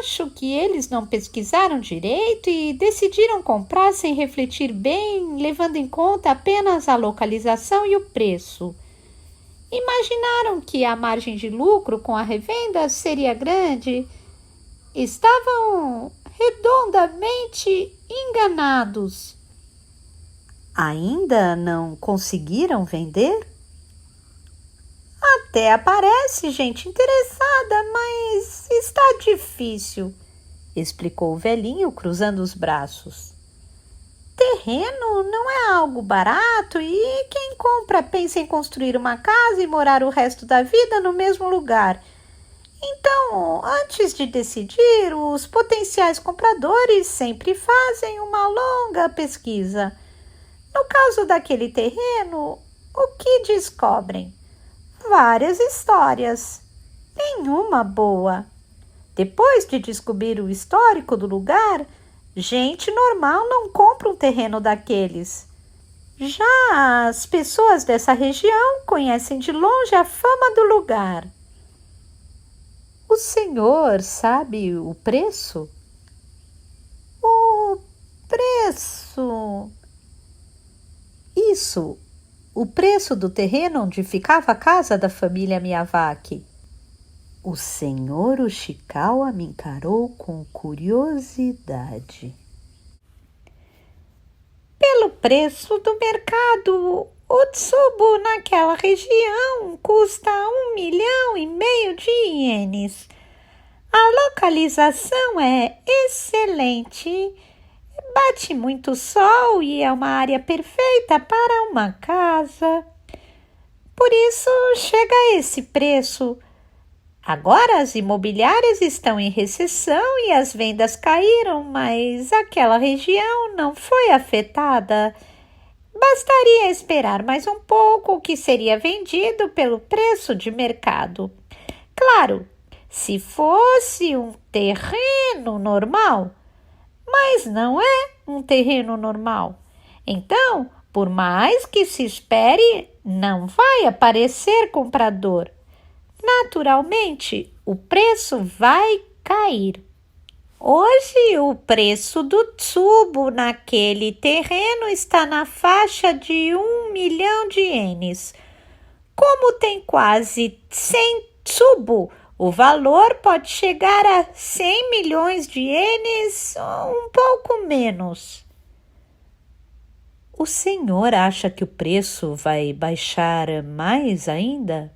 Acho que eles não pesquisaram direito e decidiram comprar sem refletir bem, levando em conta apenas a localização e o preço. Imaginaram que a margem de lucro com a revenda seria grande. Estavam redondamente enganados. Ainda não conseguiram vender? Até aparece gente interessada, mas está difícil, explicou o velhinho, cruzando os braços. Terreno não é algo barato e quem compra pensa em construir uma casa e morar o resto da vida no mesmo lugar. Então, antes de decidir, os potenciais compradores sempre fazem uma longa pesquisa. No caso daquele terreno, o que descobrem? Várias histórias, nenhuma boa. Depois de descobrir o histórico do lugar, gente normal não compra um terreno daqueles. Já as pessoas dessa região conhecem de longe a fama do lugar. O senhor sabe o preço? O preço? Isso, o preço do terreno onde ficava a casa da família Miyawaki. O senhor Ushikawa me encarou com curiosidade. Pelo preço do mercado, o tsubo naquela região custa 1,5 milhão de ienes. A localização é excelente. Bate muito sol e é uma área perfeita para uma casa. Por isso chega a esse preço. Agora as imobiliárias estão em recessão e as vendas caíram, mas aquela região não foi afetada. Bastaria esperar mais um pouco que seria vendido pelo preço de mercado. Claro, se fosse um terreno normal, mas não é um terreno normal. Então, por mais que se espere, não vai aparecer comprador. Naturalmente, o preço vai cair. Hoje, o preço do tsubo naquele terreno está na faixa de 1 milhão de ienes. Como tem quase 100 tsubo, o valor pode chegar a 100 milhões de ienes, um pouco menos. O senhor acha que o preço vai baixar mais ainda?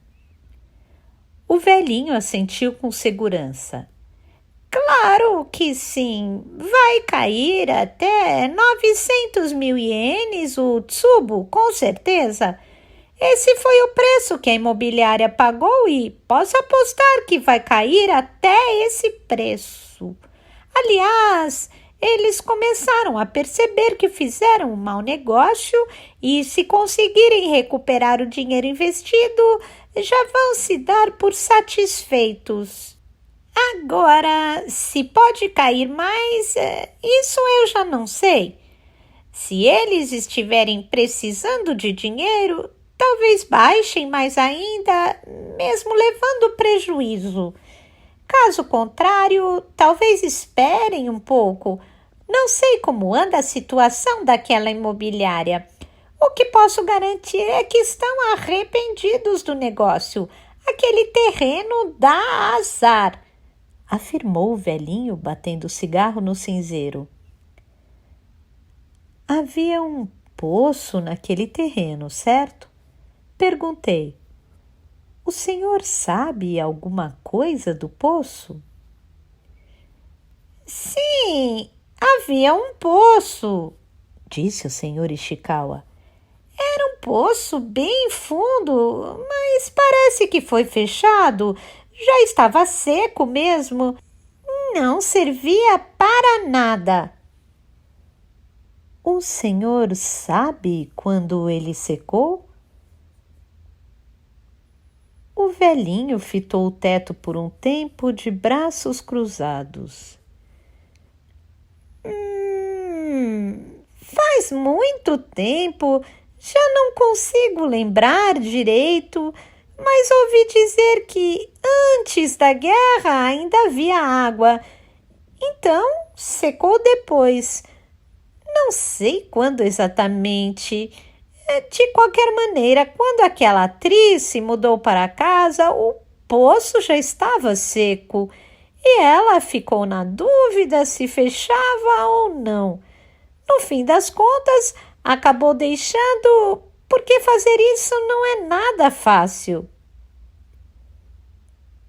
O velhinho assentiu com segurança. Claro que sim, vai cair até 900 mil ienes o tsubo, com certeza. Esse foi o preço que a imobiliária pagou e posso apostar que vai cair até esse preço. Aliás, eles começaram a perceber que fizeram um mau negócio e, se conseguirem recuperar o dinheiro investido, já vão se dar por satisfeitos. Agora, se pode cair mais, isso eu já não sei. Se eles estiverem precisando de dinheiro, talvez baixem mais ainda, mesmo levando prejuízo. Caso contrário, talvez esperem um pouco. Não sei como anda a situação daquela imobiliária. O que posso garantir é que estão arrependidos do negócio. Aquele terreno dá azar, afirmou o velhinho, batendo cigarro no cinzeiro. Havia um poço naquele terreno, certo? Perguntei. O senhor sabe alguma coisa do poço? Sim, havia um poço, disse o senhor Ishikawa. Era um poço bem fundo, mas parece que foi fechado. Já estava seco mesmo. Não servia para nada. O senhor sabe quando ele secou? O velhinho fitou o teto por um tempo de braços cruzados. Faz muito tempo, já não consigo lembrar direito, mas ouvi dizer que antes da guerra ainda havia água, então secou depois. Não sei quando exatamente. De qualquer maneira, quando aquela atriz se mudou para casa, o poço já estava seco e ela ficou na dúvida se fechava ou não. No fim das contas, acabou deixando, porque fazer isso não é nada fácil.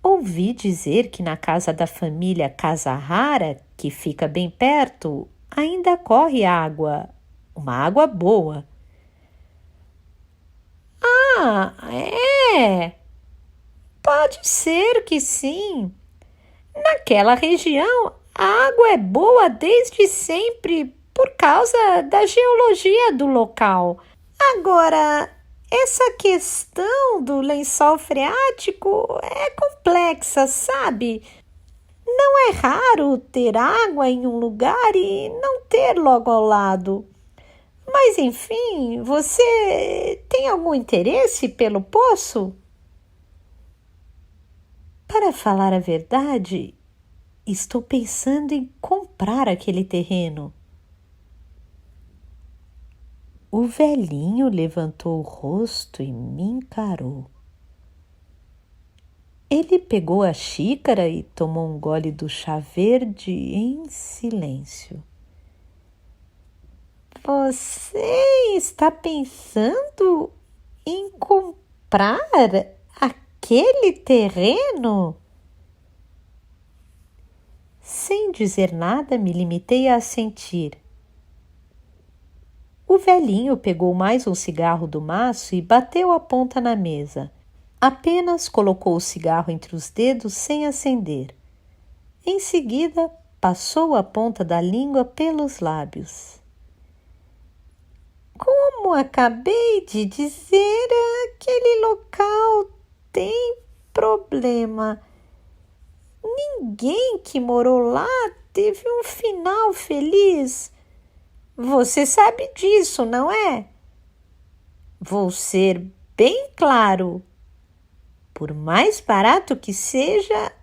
Ouvi dizer que na casa da família Kasahara, que fica bem perto, ainda corre água, uma água boa. Ah, é? Pode ser que sim. Naquela região, a água é boa desde sempre por causa da geologia do local. Agora, essa questão do lençol freático é complexa, sabe? Não é raro ter água em um lugar e não ter logo ao lado. Mas, enfim, você tem algum interesse pelo poço? Para falar a verdade, estou pensando em comprar aquele terreno. O velhinho levantou o rosto e me encarou. Ele pegou a xícara e tomou um gole do chá verde em silêncio. Você está pensando em comprar aquele terreno? Sem dizer nada, me limitei a assentir. O velhinho pegou mais um cigarro do maço e bateu a ponta na mesa. Apenas colocou o cigarro entre os dedos sem acender. Em seguida, passou a ponta da língua pelos lábios. Como acabei de dizer, aquele local tem problema. Ninguém que morou lá teve um final feliz. Você sabe disso, não é? Vou ser bem claro. Por mais barato que seja,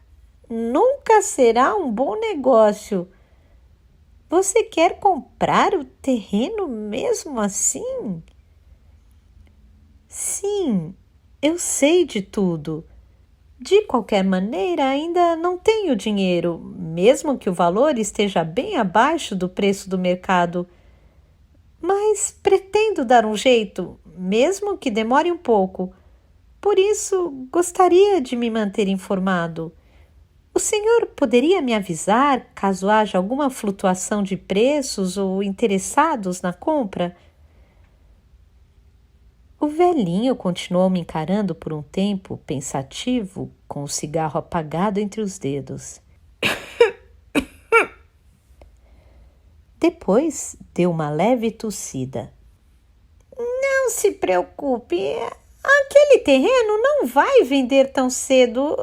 nunca será um bom negócio. Você quer comprar o terreno mesmo assim? Sim, eu sei de tudo. De qualquer maneira, ainda não tenho dinheiro, mesmo que o valor esteja bem abaixo do preço do mercado. Mas pretendo dar um jeito, mesmo que demore um pouco. Por isso, gostaria de me manter informado. O senhor poderia me avisar caso haja alguma flutuação de preços ou interessados na compra? O velhinho continuou me encarando por um tempo, pensativo, com o cigarro apagado entre os dedos. Depois deu uma leve tossida. Não se preocupe, aquele terreno não vai vender tão cedo.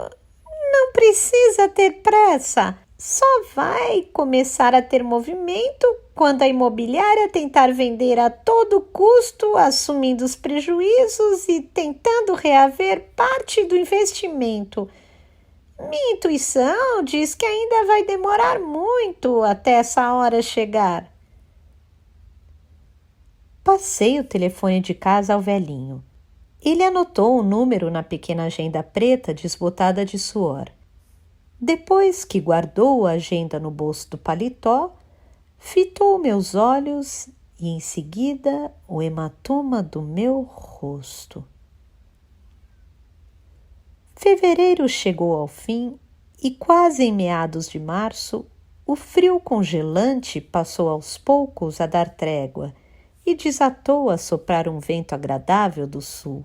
Não precisa ter pressa. Só vai começar a ter movimento quando a imobiliária tentar vender a todo custo, assumindo os prejuízos e tentando reaver parte do investimento. Minha intuição diz que ainda vai demorar muito até essa hora chegar. Passei o telefone de casa ao velhinho. Ele anotou o número na pequena agenda preta desbotada de suor. Depois que guardou a agenda no bolso do paletó, fitou meus olhos e, em seguida, o hematoma do meu rosto. Fevereiro chegou ao fim e, quase em meados de março, o frio congelante passou aos poucos a dar trégua e desatou a soprar um vento agradável do sul.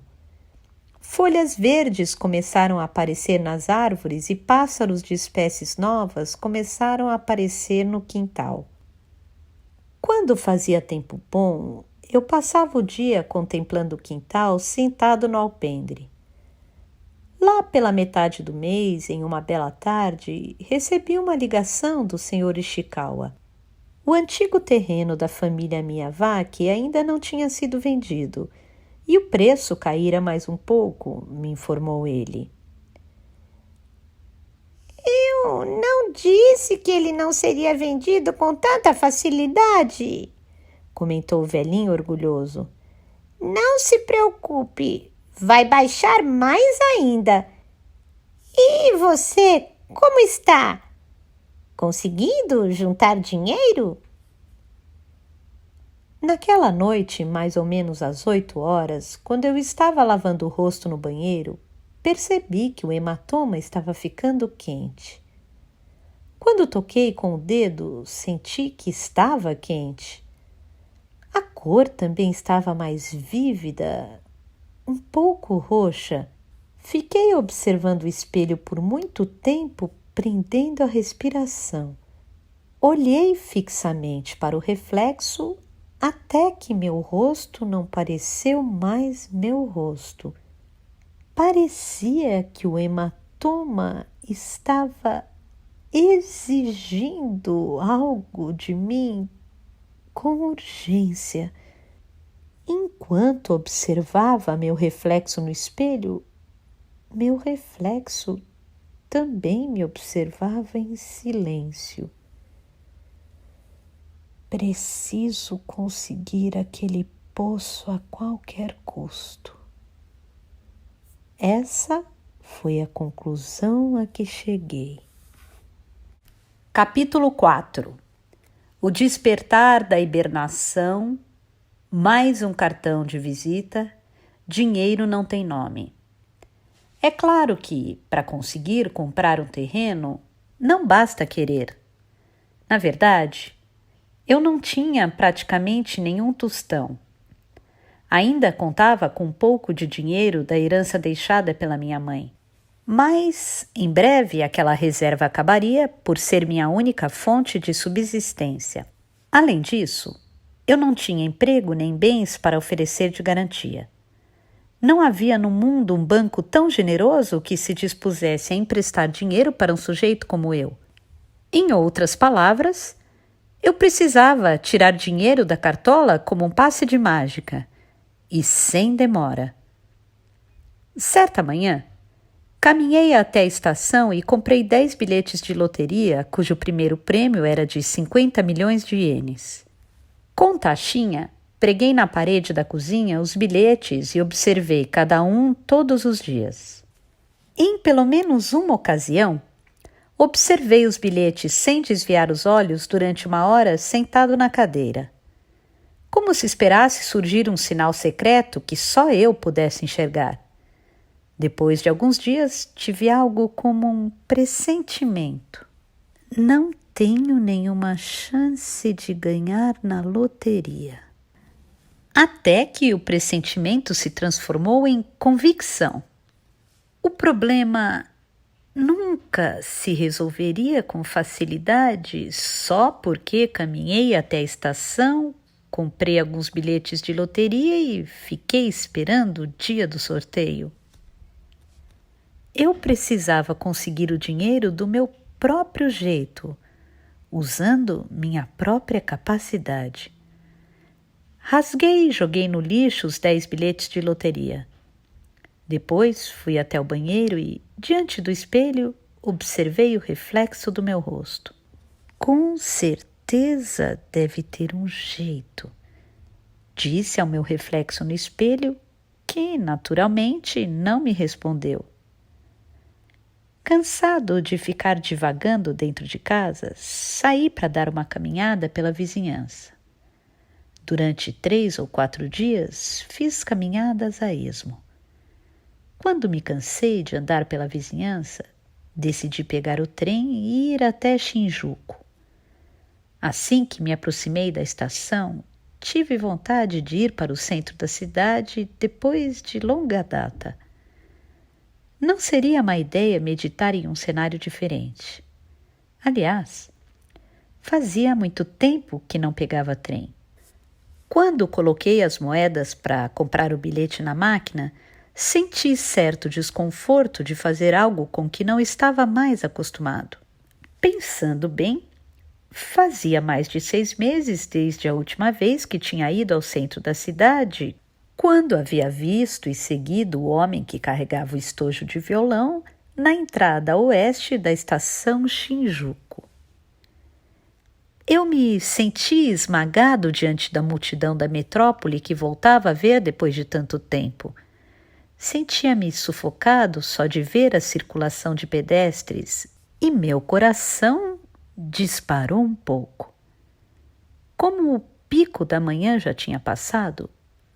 Folhas verdes começaram a aparecer nas árvores e pássaros de espécies novas começaram a aparecer no quintal. Quando fazia tempo bom, eu passava o dia contemplando o quintal sentado no alpendre. Lá pela metade do mês, em uma bela tarde, recebi uma ligação do Sr. Ishikawa. O antigo terreno da família Miyawaki ainda não tinha sido vendido, e o preço caíra mais um pouco, me informou ele. Eu não disse que ele não seria vendido com tanta facilidade, comentou o velhinho orgulhoso. Não se preocupe, vai baixar mais ainda. E você, como está? Conseguindo juntar dinheiro? Naquela noite, mais ou menos às 8 horas, quando eu estava lavando o rosto no banheiro, percebi que o hematoma estava ficando quente. Quando toquei com o dedo, senti que estava quente. A cor também estava mais vívida, um pouco roxa. Fiquei observando o espelho por muito tempo, prendendo a respiração. Olhei fixamente para o reflexo até que meu rosto não pareceu mais meu rosto. Parecia que o hematoma estava exigindo algo de mim com urgência. Enquanto observava meu reflexo no espelho, meu reflexo também me observava em silêncio. Preciso conseguir aquele poço a qualquer custo. Essa foi a conclusão a que cheguei. Capítulo 4. O despertar da hibernação, mais um cartão de visita, dinheiro não tem nome. É claro que, para conseguir comprar um terreno, não basta querer. Na verdade, eu não tinha praticamente nenhum tostão. Ainda contava com um pouco de dinheiro da herança deixada pela minha mãe. Mas, em breve, aquela reserva acabaria por ser minha única fonte de subsistência. Além disso, eu não tinha emprego nem bens para oferecer de garantia. Não havia no mundo um banco tão generoso que se dispusesse a emprestar dinheiro para um sujeito como eu. Em outras palavras, eu precisava tirar dinheiro da cartola como um passe de mágica, e sem demora. Certa manhã, caminhei até a estação e comprei 10 bilhetes de loteria, cujo primeiro prêmio era de 50 milhões de ienes. Com taxinha, preguei na parede da cozinha os bilhetes e observei cada um todos os dias. Em pelo menos uma ocasião, observei os bilhetes sem desviar os olhos durante 1 hora sentado na cadeira. Como se esperasse surgir um sinal secreto que só eu pudesse enxergar. Depois de alguns dias, tive algo como um pressentimento. Não tenho nenhuma chance de ganhar na loteria. até que o pressentimento se transformou em convicção. O problema nunca se resolveria com facilidade só porque caminhei até a estação, comprei alguns bilhetes de loteria e fiquei esperando o dia do sorteio. Eu precisava conseguir o dinheiro do meu próprio jeito, usando minha própria capacidade. Rasguei e joguei no lixo os 10 bilhetes de loteria. Depois fui até o banheiro e, diante do espelho, observei o reflexo do meu rosto. Com certeza deve ter um jeito, disse ao meu reflexo no espelho, que naturalmente não me respondeu. Cansado de ficar divagando dentro de casa, saí para dar uma caminhada pela vizinhança. Durante 3 ou 4 dias, fiz caminhadas a esmo. Quando me cansei de andar pela vizinhança, decidi pegar o trem e ir até Shinjuku. Assim que me aproximei da estação, tive vontade de ir para o centro da cidade depois de longa data. Não seria má ideia meditar em um cenário diferente. Aliás, fazia muito tempo que não pegava trem. Quando coloquei as moedas para comprar o bilhete na máquina, senti certo desconforto de fazer algo com que não estava mais acostumado. Pensando bem, fazia mais de 6 meses desde a última vez que tinha ido ao centro da cidade, quando havia visto e seguido o homem que carregava o estojo de violão na entrada oeste da estação Shinjuku. Eu me senti esmagado diante da multidão da metrópole que voltava a ver depois de tanto tempo. Sentia-me sufocado só de ver a circulação de pedestres e meu coração disparou um pouco. Como o pico da manhã já tinha passado,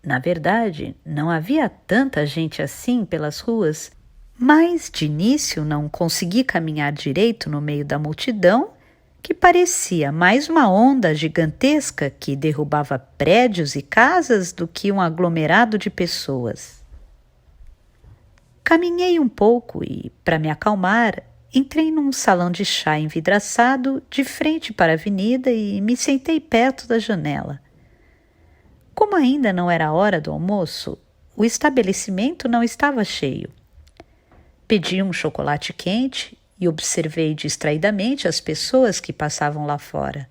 na verdade, não havia tanta gente assim pelas ruas, mas de início não consegui caminhar direito no meio da multidão, que parecia mais uma onda gigantesca que derrubava prédios e casas do que um aglomerado de pessoas. Caminhei um pouco e, para me acalmar, entrei num salão de chá envidraçado de frente para a avenida e me sentei perto da janela. Como ainda não era a hora do almoço, o estabelecimento não estava cheio. Pedi um chocolate quente e observei distraidamente as pessoas que passavam lá fora.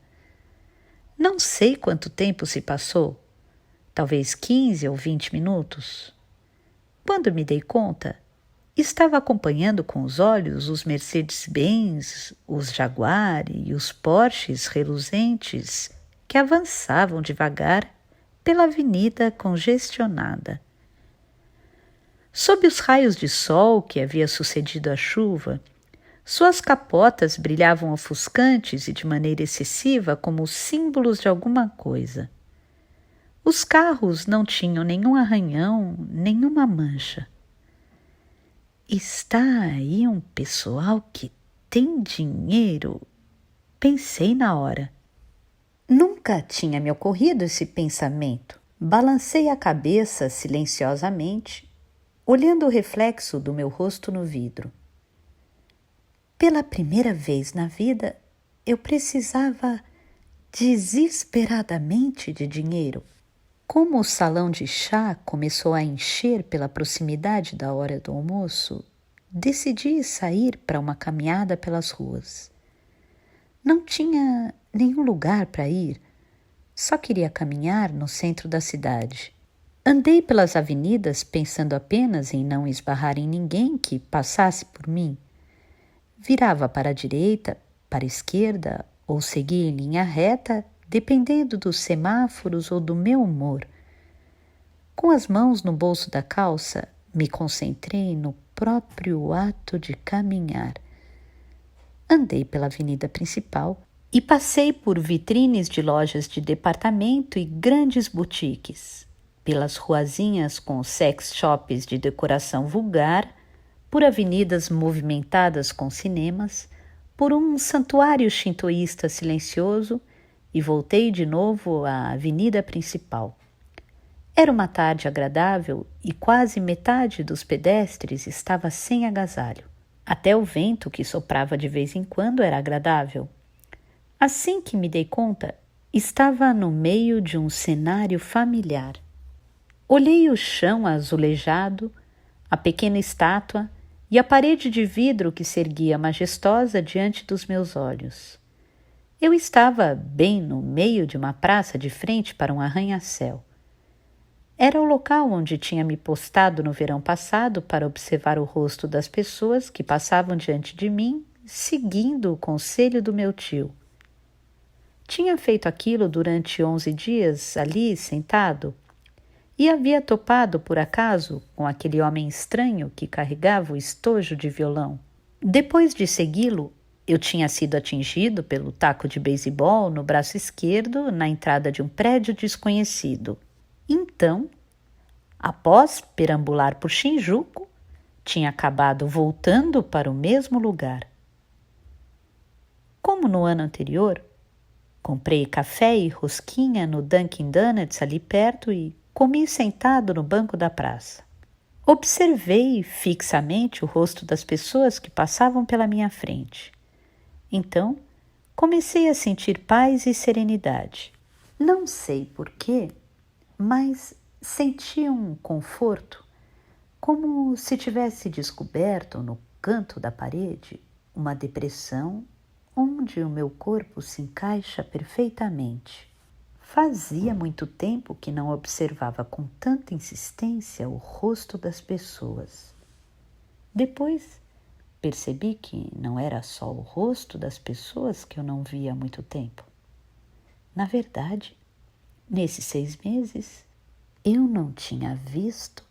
Não sei quanto tempo se passou, talvez 15 ou 20 minutos. Quando me dei conta, estava acompanhando com os olhos os Mercedes-Benz, os Jaguar e os Porsches reluzentes que avançavam devagar pela avenida congestionada. Sob os raios de sol que havia sucedido à chuva, suas capotas brilhavam ofuscantes e de maneira excessiva como símbolos de alguma coisa. Os carros não tinham nenhum arranhão, nenhuma mancha. Está aí um pessoal que tem dinheiro? Pensei na hora. Nunca tinha me ocorrido esse pensamento. Balancei a cabeça silenciosamente, olhando o reflexo do meu rosto no vidro. Pela primeira vez na vida, eu precisava desesperadamente de dinheiro. Como o salão de chá começou a encher pela proximidade da hora do almoço, decidi sair para uma caminhada pelas ruas. Não tinha nenhum lugar para ir, só queria caminhar no centro da cidade. Andei pelas avenidas pensando apenas em não esbarrar em ninguém que passasse por mim. Virava para a direita, para a esquerda ou seguia em linha reta, dependendo dos semáforos ou do meu humor. Com as mãos no bolso da calça, me concentrei no próprio ato de caminhar. Andei pela avenida principal e passei por vitrines de lojas de departamento e grandes boutiques, pelas ruazinhas com sex shops de decoração vulgar, por avenidas movimentadas com cinemas, por um santuário shintoísta silencioso e voltei de novo à avenida principal. Era uma tarde agradável e quase metade dos pedestres estava sem agasalho. Até o vento que soprava de vez em quando era agradável. Assim que me dei conta, estava no meio de um cenário familiar. Olhei o chão azulejado, a pequena estátua e a parede de vidro que se erguia majestosa diante dos meus olhos. Eu estava bem no meio de uma praça de frente para um arranha-céu. Era o local onde tinha me postado no verão passado para observar o rosto das pessoas que passavam diante de mim, seguindo o conselho do meu tio. Tinha feito aquilo durante 11 dias, ali, sentado, e havia topado, por acaso, com aquele homem estranho que carregava o estojo de violão. Depois de segui-lo, eu tinha sido atingido pelo taco de beisebol no braço esquerdo na entrada de um prédio desconhecido. Então, após perambular por Shinjuku, tinha acabado voltando para o mesmo lugar. Como no ano anterior, comprei café e rosquinha no Dunkin' Donuts ali perto e comi sentado no banco da praça. Observei fixamente o rosto das pessoas que passavam pela minha frente. Então, comecei a sentir paz e serenidade. Não sei porquê, mas senti um conforto, como se tivesse descoberto no canto da parede uma depressão onde o meu corpo se encaixa perfeitamente. Fazia muito tempo que não observava com tanta insistência o rosto das pessoas. Depois percebi que não era só o rosto das pessoas que eu não via há muito tempo. Na verdade, nesses 6 meses, eu não tinha visto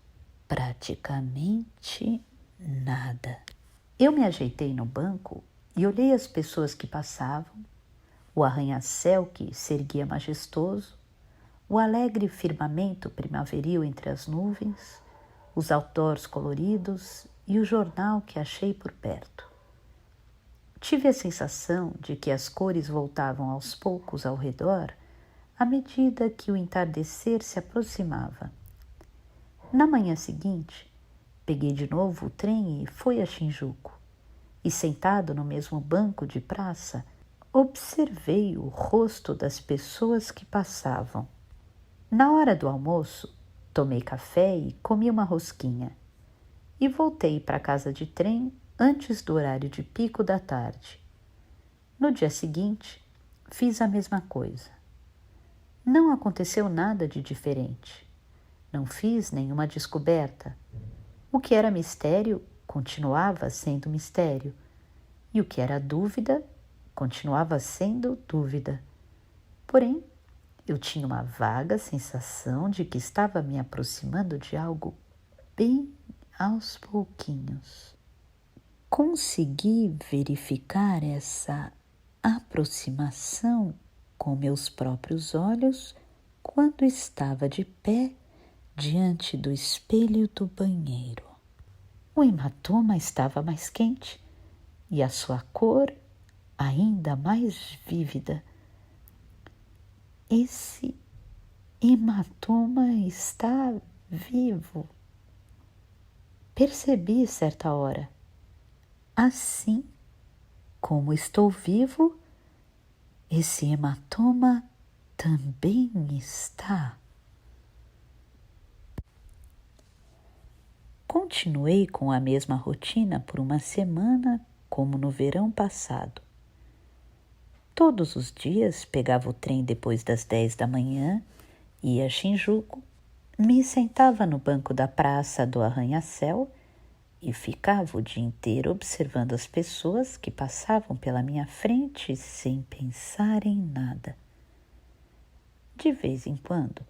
praticamente nada. Eu me ajeitei no banco e olhei as pessoas que passavam, o arranha-céu que se erguia majestoso, o alegre firmamento primaveril entre as nuvens, os outdoors coloridos e o jornal que achei por perto. Tive a sensação de que as cores voltavam aos poucos ao redor à medida que o entardecer se aproximava. Na manhã seguinte, peguei de novo o trem e fui a Shinjuku. E sentado no mesmo banco de praça, observei o rosto das pessoas que passavam. Na hora do almoço, tomei café e comi uma rosquinha. E voltei para a casa de trem antes do horário de pico da tarde. No dia seguinte, fiz a mesma coisa. Não aconteceu nada de diferente. Não fiz nenhuma descoberta. O que era mistério continuava sendo mistério, e o que era dúvida continuava sendo dúvida. Porém, eu tinha uma vaga sensação de que estava me aproximando de algo bem aos pouquinhos. Consegui verificar essa aproximação com meus próprios olhos quando estava de pé diante do espelho do banheiro. O hematoma estava mais quente e a sua cor ainda mais vívida. Esse hematoma está vivo. Percebi certa hora. Assim como estou vivo, esse hematoma também está. Continuei com a mesma rotina por uma semana, como no verão passado. Todos os dias pegava o trem depois das 10 da manhã, ia a Shinjuku, me sentava no banco da praça do arranha-céu e ficava o dia inteiro observando as pessoas que passavam pela minha frente sem pensar em nada. De vez em quando,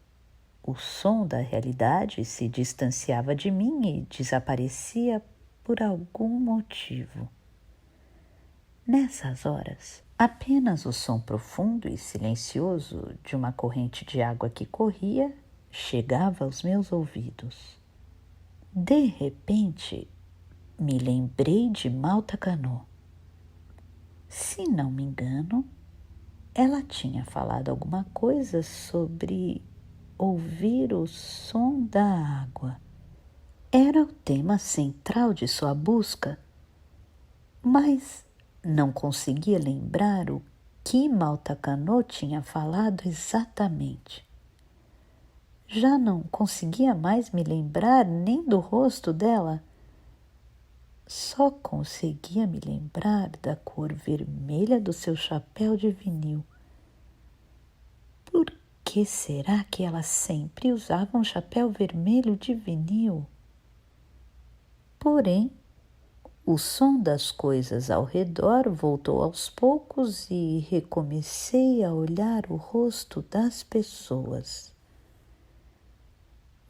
o som da realidade se distanciava de mim e desaparecia por algum motivo. Nessas horas, apenas o som profundo e silencioso de uma corrente de água que corria chegava aos meus ouvidos. De repente, me lembrei de Malta Cano. Se não me engano, ela tinha falado alguma coisa sobre ouvir o som da água. Era o tema central de sua busca, mas não conseguia lembrar o que Maltakano tinha falado exatamente. Já não conseguia mais me lembrar nem do rosto dela. Só conseguia me lembrar da cor vermelha do seu chapéu de vinil. Por que será que ela sempre usava um chapéu vermelho de vinil? Porém, o som das coisas ao redor voltou aos poucos e recomecei a olhar o rosto das pessoas.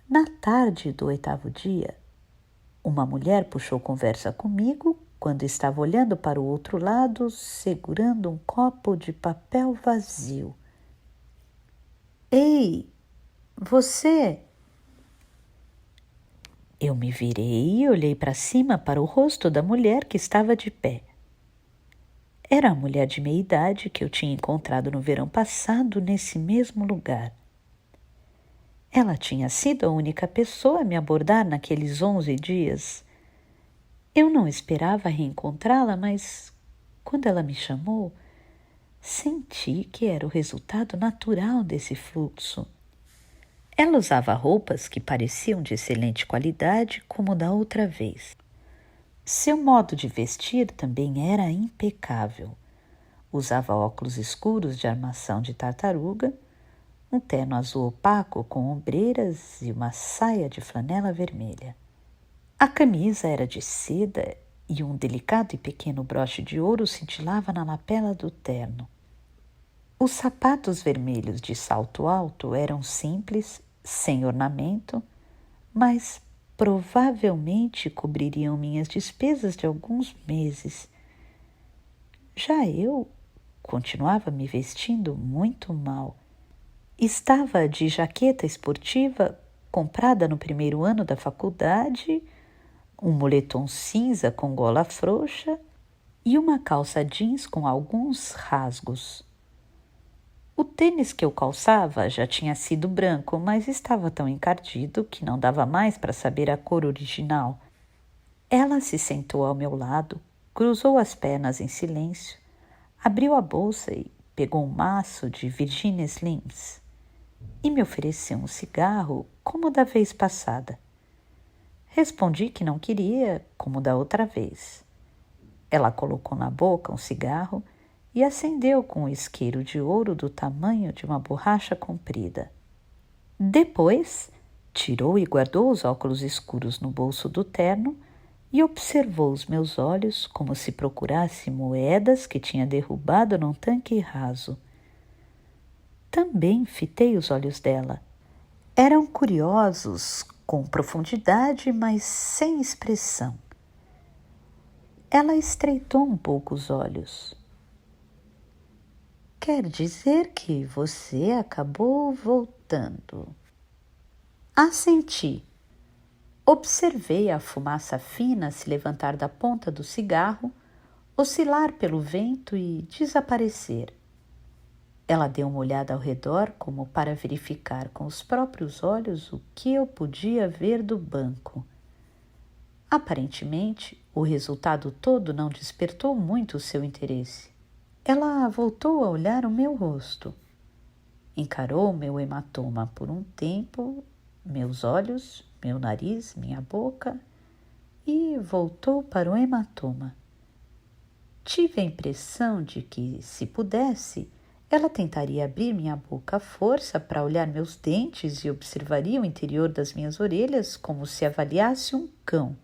Na tarde do 8º dia, uma mulher puxou conversa comigo quando estava olhando para o outro lado, segurando um copo de papel vazio. Ei, você! Eu me virei e olhei para cima para o rosto da mulher que estava de pé. Era a mulher de meia idade que eu tinha encontrado no verão passado nesse mesmo lugar. Ela tinha sido a única pessoa a me abordar naqueles 11 dias. Eu não esperava reencontrá-la, mas quando ela me chamou, senti que era o resultado natural desse fluxo. Ela usava roupas que pareciam de excelente qualidade, como da outra vez. Seu modo de vestir também era impecável. Usava óculos escuros de armação de tartaruga, um terno azul opaco com ombreiras e uma saia de flanela vermelha. A camisa era de seda e um delicado e pequeno broche de ouro cintilava na lapela do terno. Os sapatos vermelhos de salto alto eram simples, sem ornamento, mas provavelmente cobririam minhas despesas de alguns meses. Já eu continuava me vestindo muito mal. Estava de jaqueta esportiva comprada no primeiro ano da faculdade, um moletom cinza com gola frouxa e uma calça jeans com alguns rasgos. O tênis que eu calçava já tinha sido branco, mas estava tão encardido que não dava mais para saber a cor original. Ela se sentou ao meu lado, cruzou as pernas em silêncio, abriu a bolsa e pegou um maço de Virginia Slims e me ofereceu um cigarro como da vez passada. Respondi que não queria, como da outra vez. Ela colocou na boca um cigarro e acendeu com um isqueiro de ouro do tamanho de uma borracha comprida. Depois, tirou e guardou os óculos escuros no bolso do terno e observou os meus olhos como se procurasse moedas que tinha derrubado num tanque raso. Também fitei os olhos dela. Eram curiosos, com profundidade, mas sem expressão. Ela estreitou um pouco os olhos. Quer dizer que você acabou voltando. Assenti. Observei a fumaça fina se levantar da ponta do cigarro, oscilar pelo vento e desaparecer. Ela deu uma olhada ao redor como para verificar com os próprios olhos o que eu podia ver do banco. Aparentemente, o resultado todo não despertou muito o seu interesse. Ela voltou a olhar o meu rosto. Encarou meu hematoma por um tempo, meus olhos, meu nariz, minha boca, e voltou para o hematoma. Tive a impressão de que, se pudesse, ela tentaria abrir minha boca à força para olhar meus dentes e observaria o interior das minhas orelhas como se avaliasse um cão.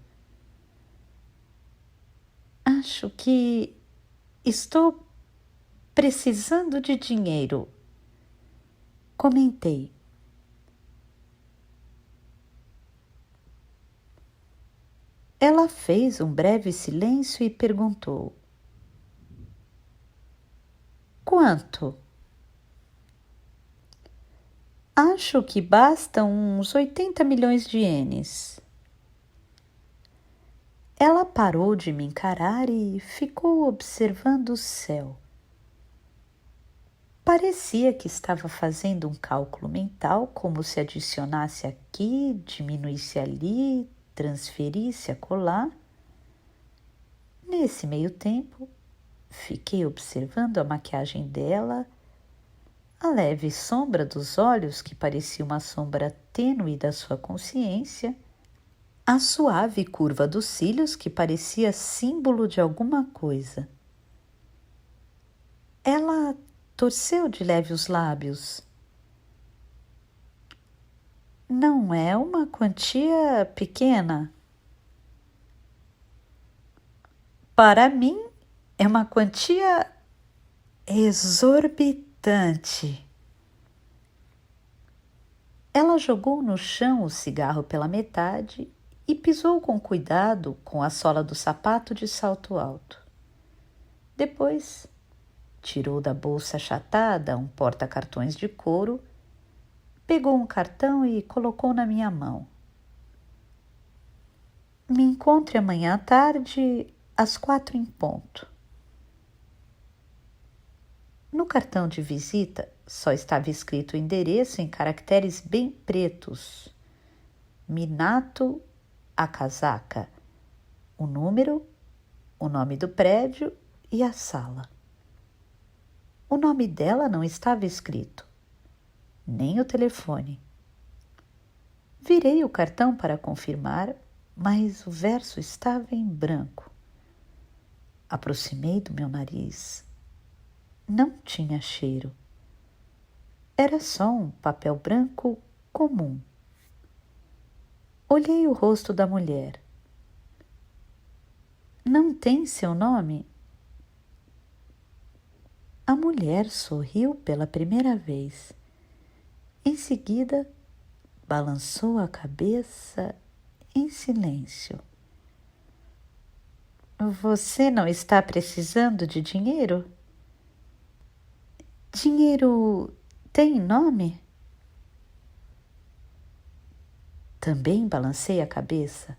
Acho que estou precisando de dinheiro, comentei. Ela fez um breve silêncio e perguntou: quanto? Acho que bastam uns 80 milhões de ienes. Ela parou de me encarar e ficou observando o céu. Parecia que estava fazendo um cálculo mental, como se adicionasse aqui, diminuísse ali, transferisse acolá. Nesse meio tempo, fiquei observando a maquiagem dela, a leve sombra dos olhos, que parecia uma sombra tênue da sua consciência, a suave curva dos cílios, que parecia símbolo de alguma coisa. Ela torceu de leve os lábios. Não é uma quantia pequena. Para mim, é uma quantia exorbitante. Ela jogou no chão o cigarro pela metade e pisou com cuidado com a sola do sapato de salto alto. Depois, tirou da bolsa achatada um porta-cartões de couro, pegou um cartão e colocou na minha mão. Me encontre amanhã à tarde, às 4 em ponto. No cartão de visita só estava escrito o endereço em caracteres bem pretos. Minato Akazaka, o número, o nome do prédio e a sala. O nome dela não estava escrito, nem o telefone. Virei o cartão para confirmar, mas o verso estava em branco. Aproximei do meu nariz. Não tinha cheiro. Era só um papel branco comum. Olhei o rosto da mulher. Não tem seu nome? A mulher sorriu pela primeira vez. Em seguida, balançou a cabeça em silêncio. Você não está precisando de dinheiro? Dinheiro tem nome? Também balancei a cabeça.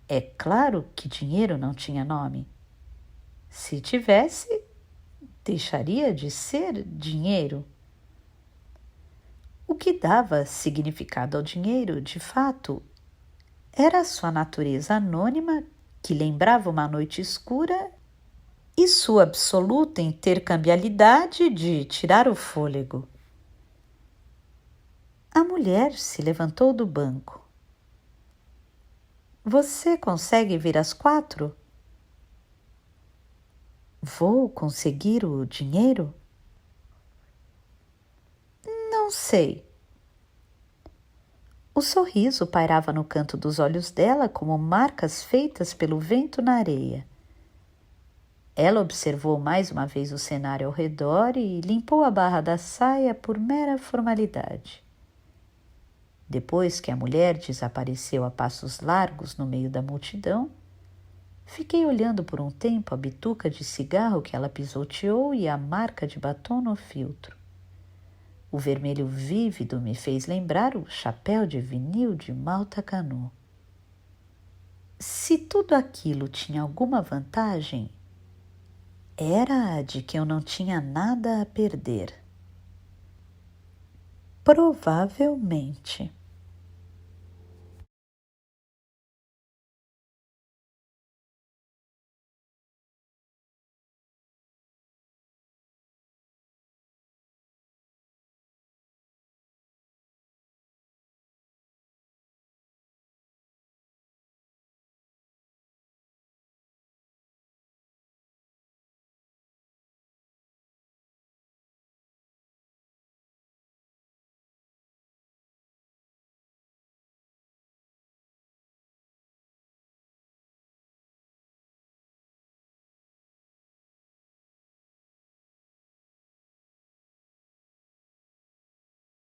É claro que dinheiro não tinha nome. Se tivesse, deixaria de ser dinheiro. O que dava significado ao dinheiro, de fato, era a sua natureza anônima, que lembrava uma noite escura, e sua absoluta intercambiabilidade de tirar o fôlego. A mulher se levantou do banco. Você consegue vir às 4? Vou conseguir o dinheiro? Não sei. O sorriso pairava no canto dos olhos dela como marcas feitas pelo vento na areia. Ela observou mais uma vez o cenário ao redor e limpou a barra da saia por mera formalidade. Depois que a mulher desapareceu a passos largos no meio da multidão, fiquei olhando por um tempo a bituca de cigarro que ela pisoteou e a marca de batom no filtro. O vermelho vívido me fez lembrar o chapéu de vinil de Malta Canu. Se tudo aquilo tinha alguma vantagem, era a de que eu não tinha nada a perder. Provavelmente.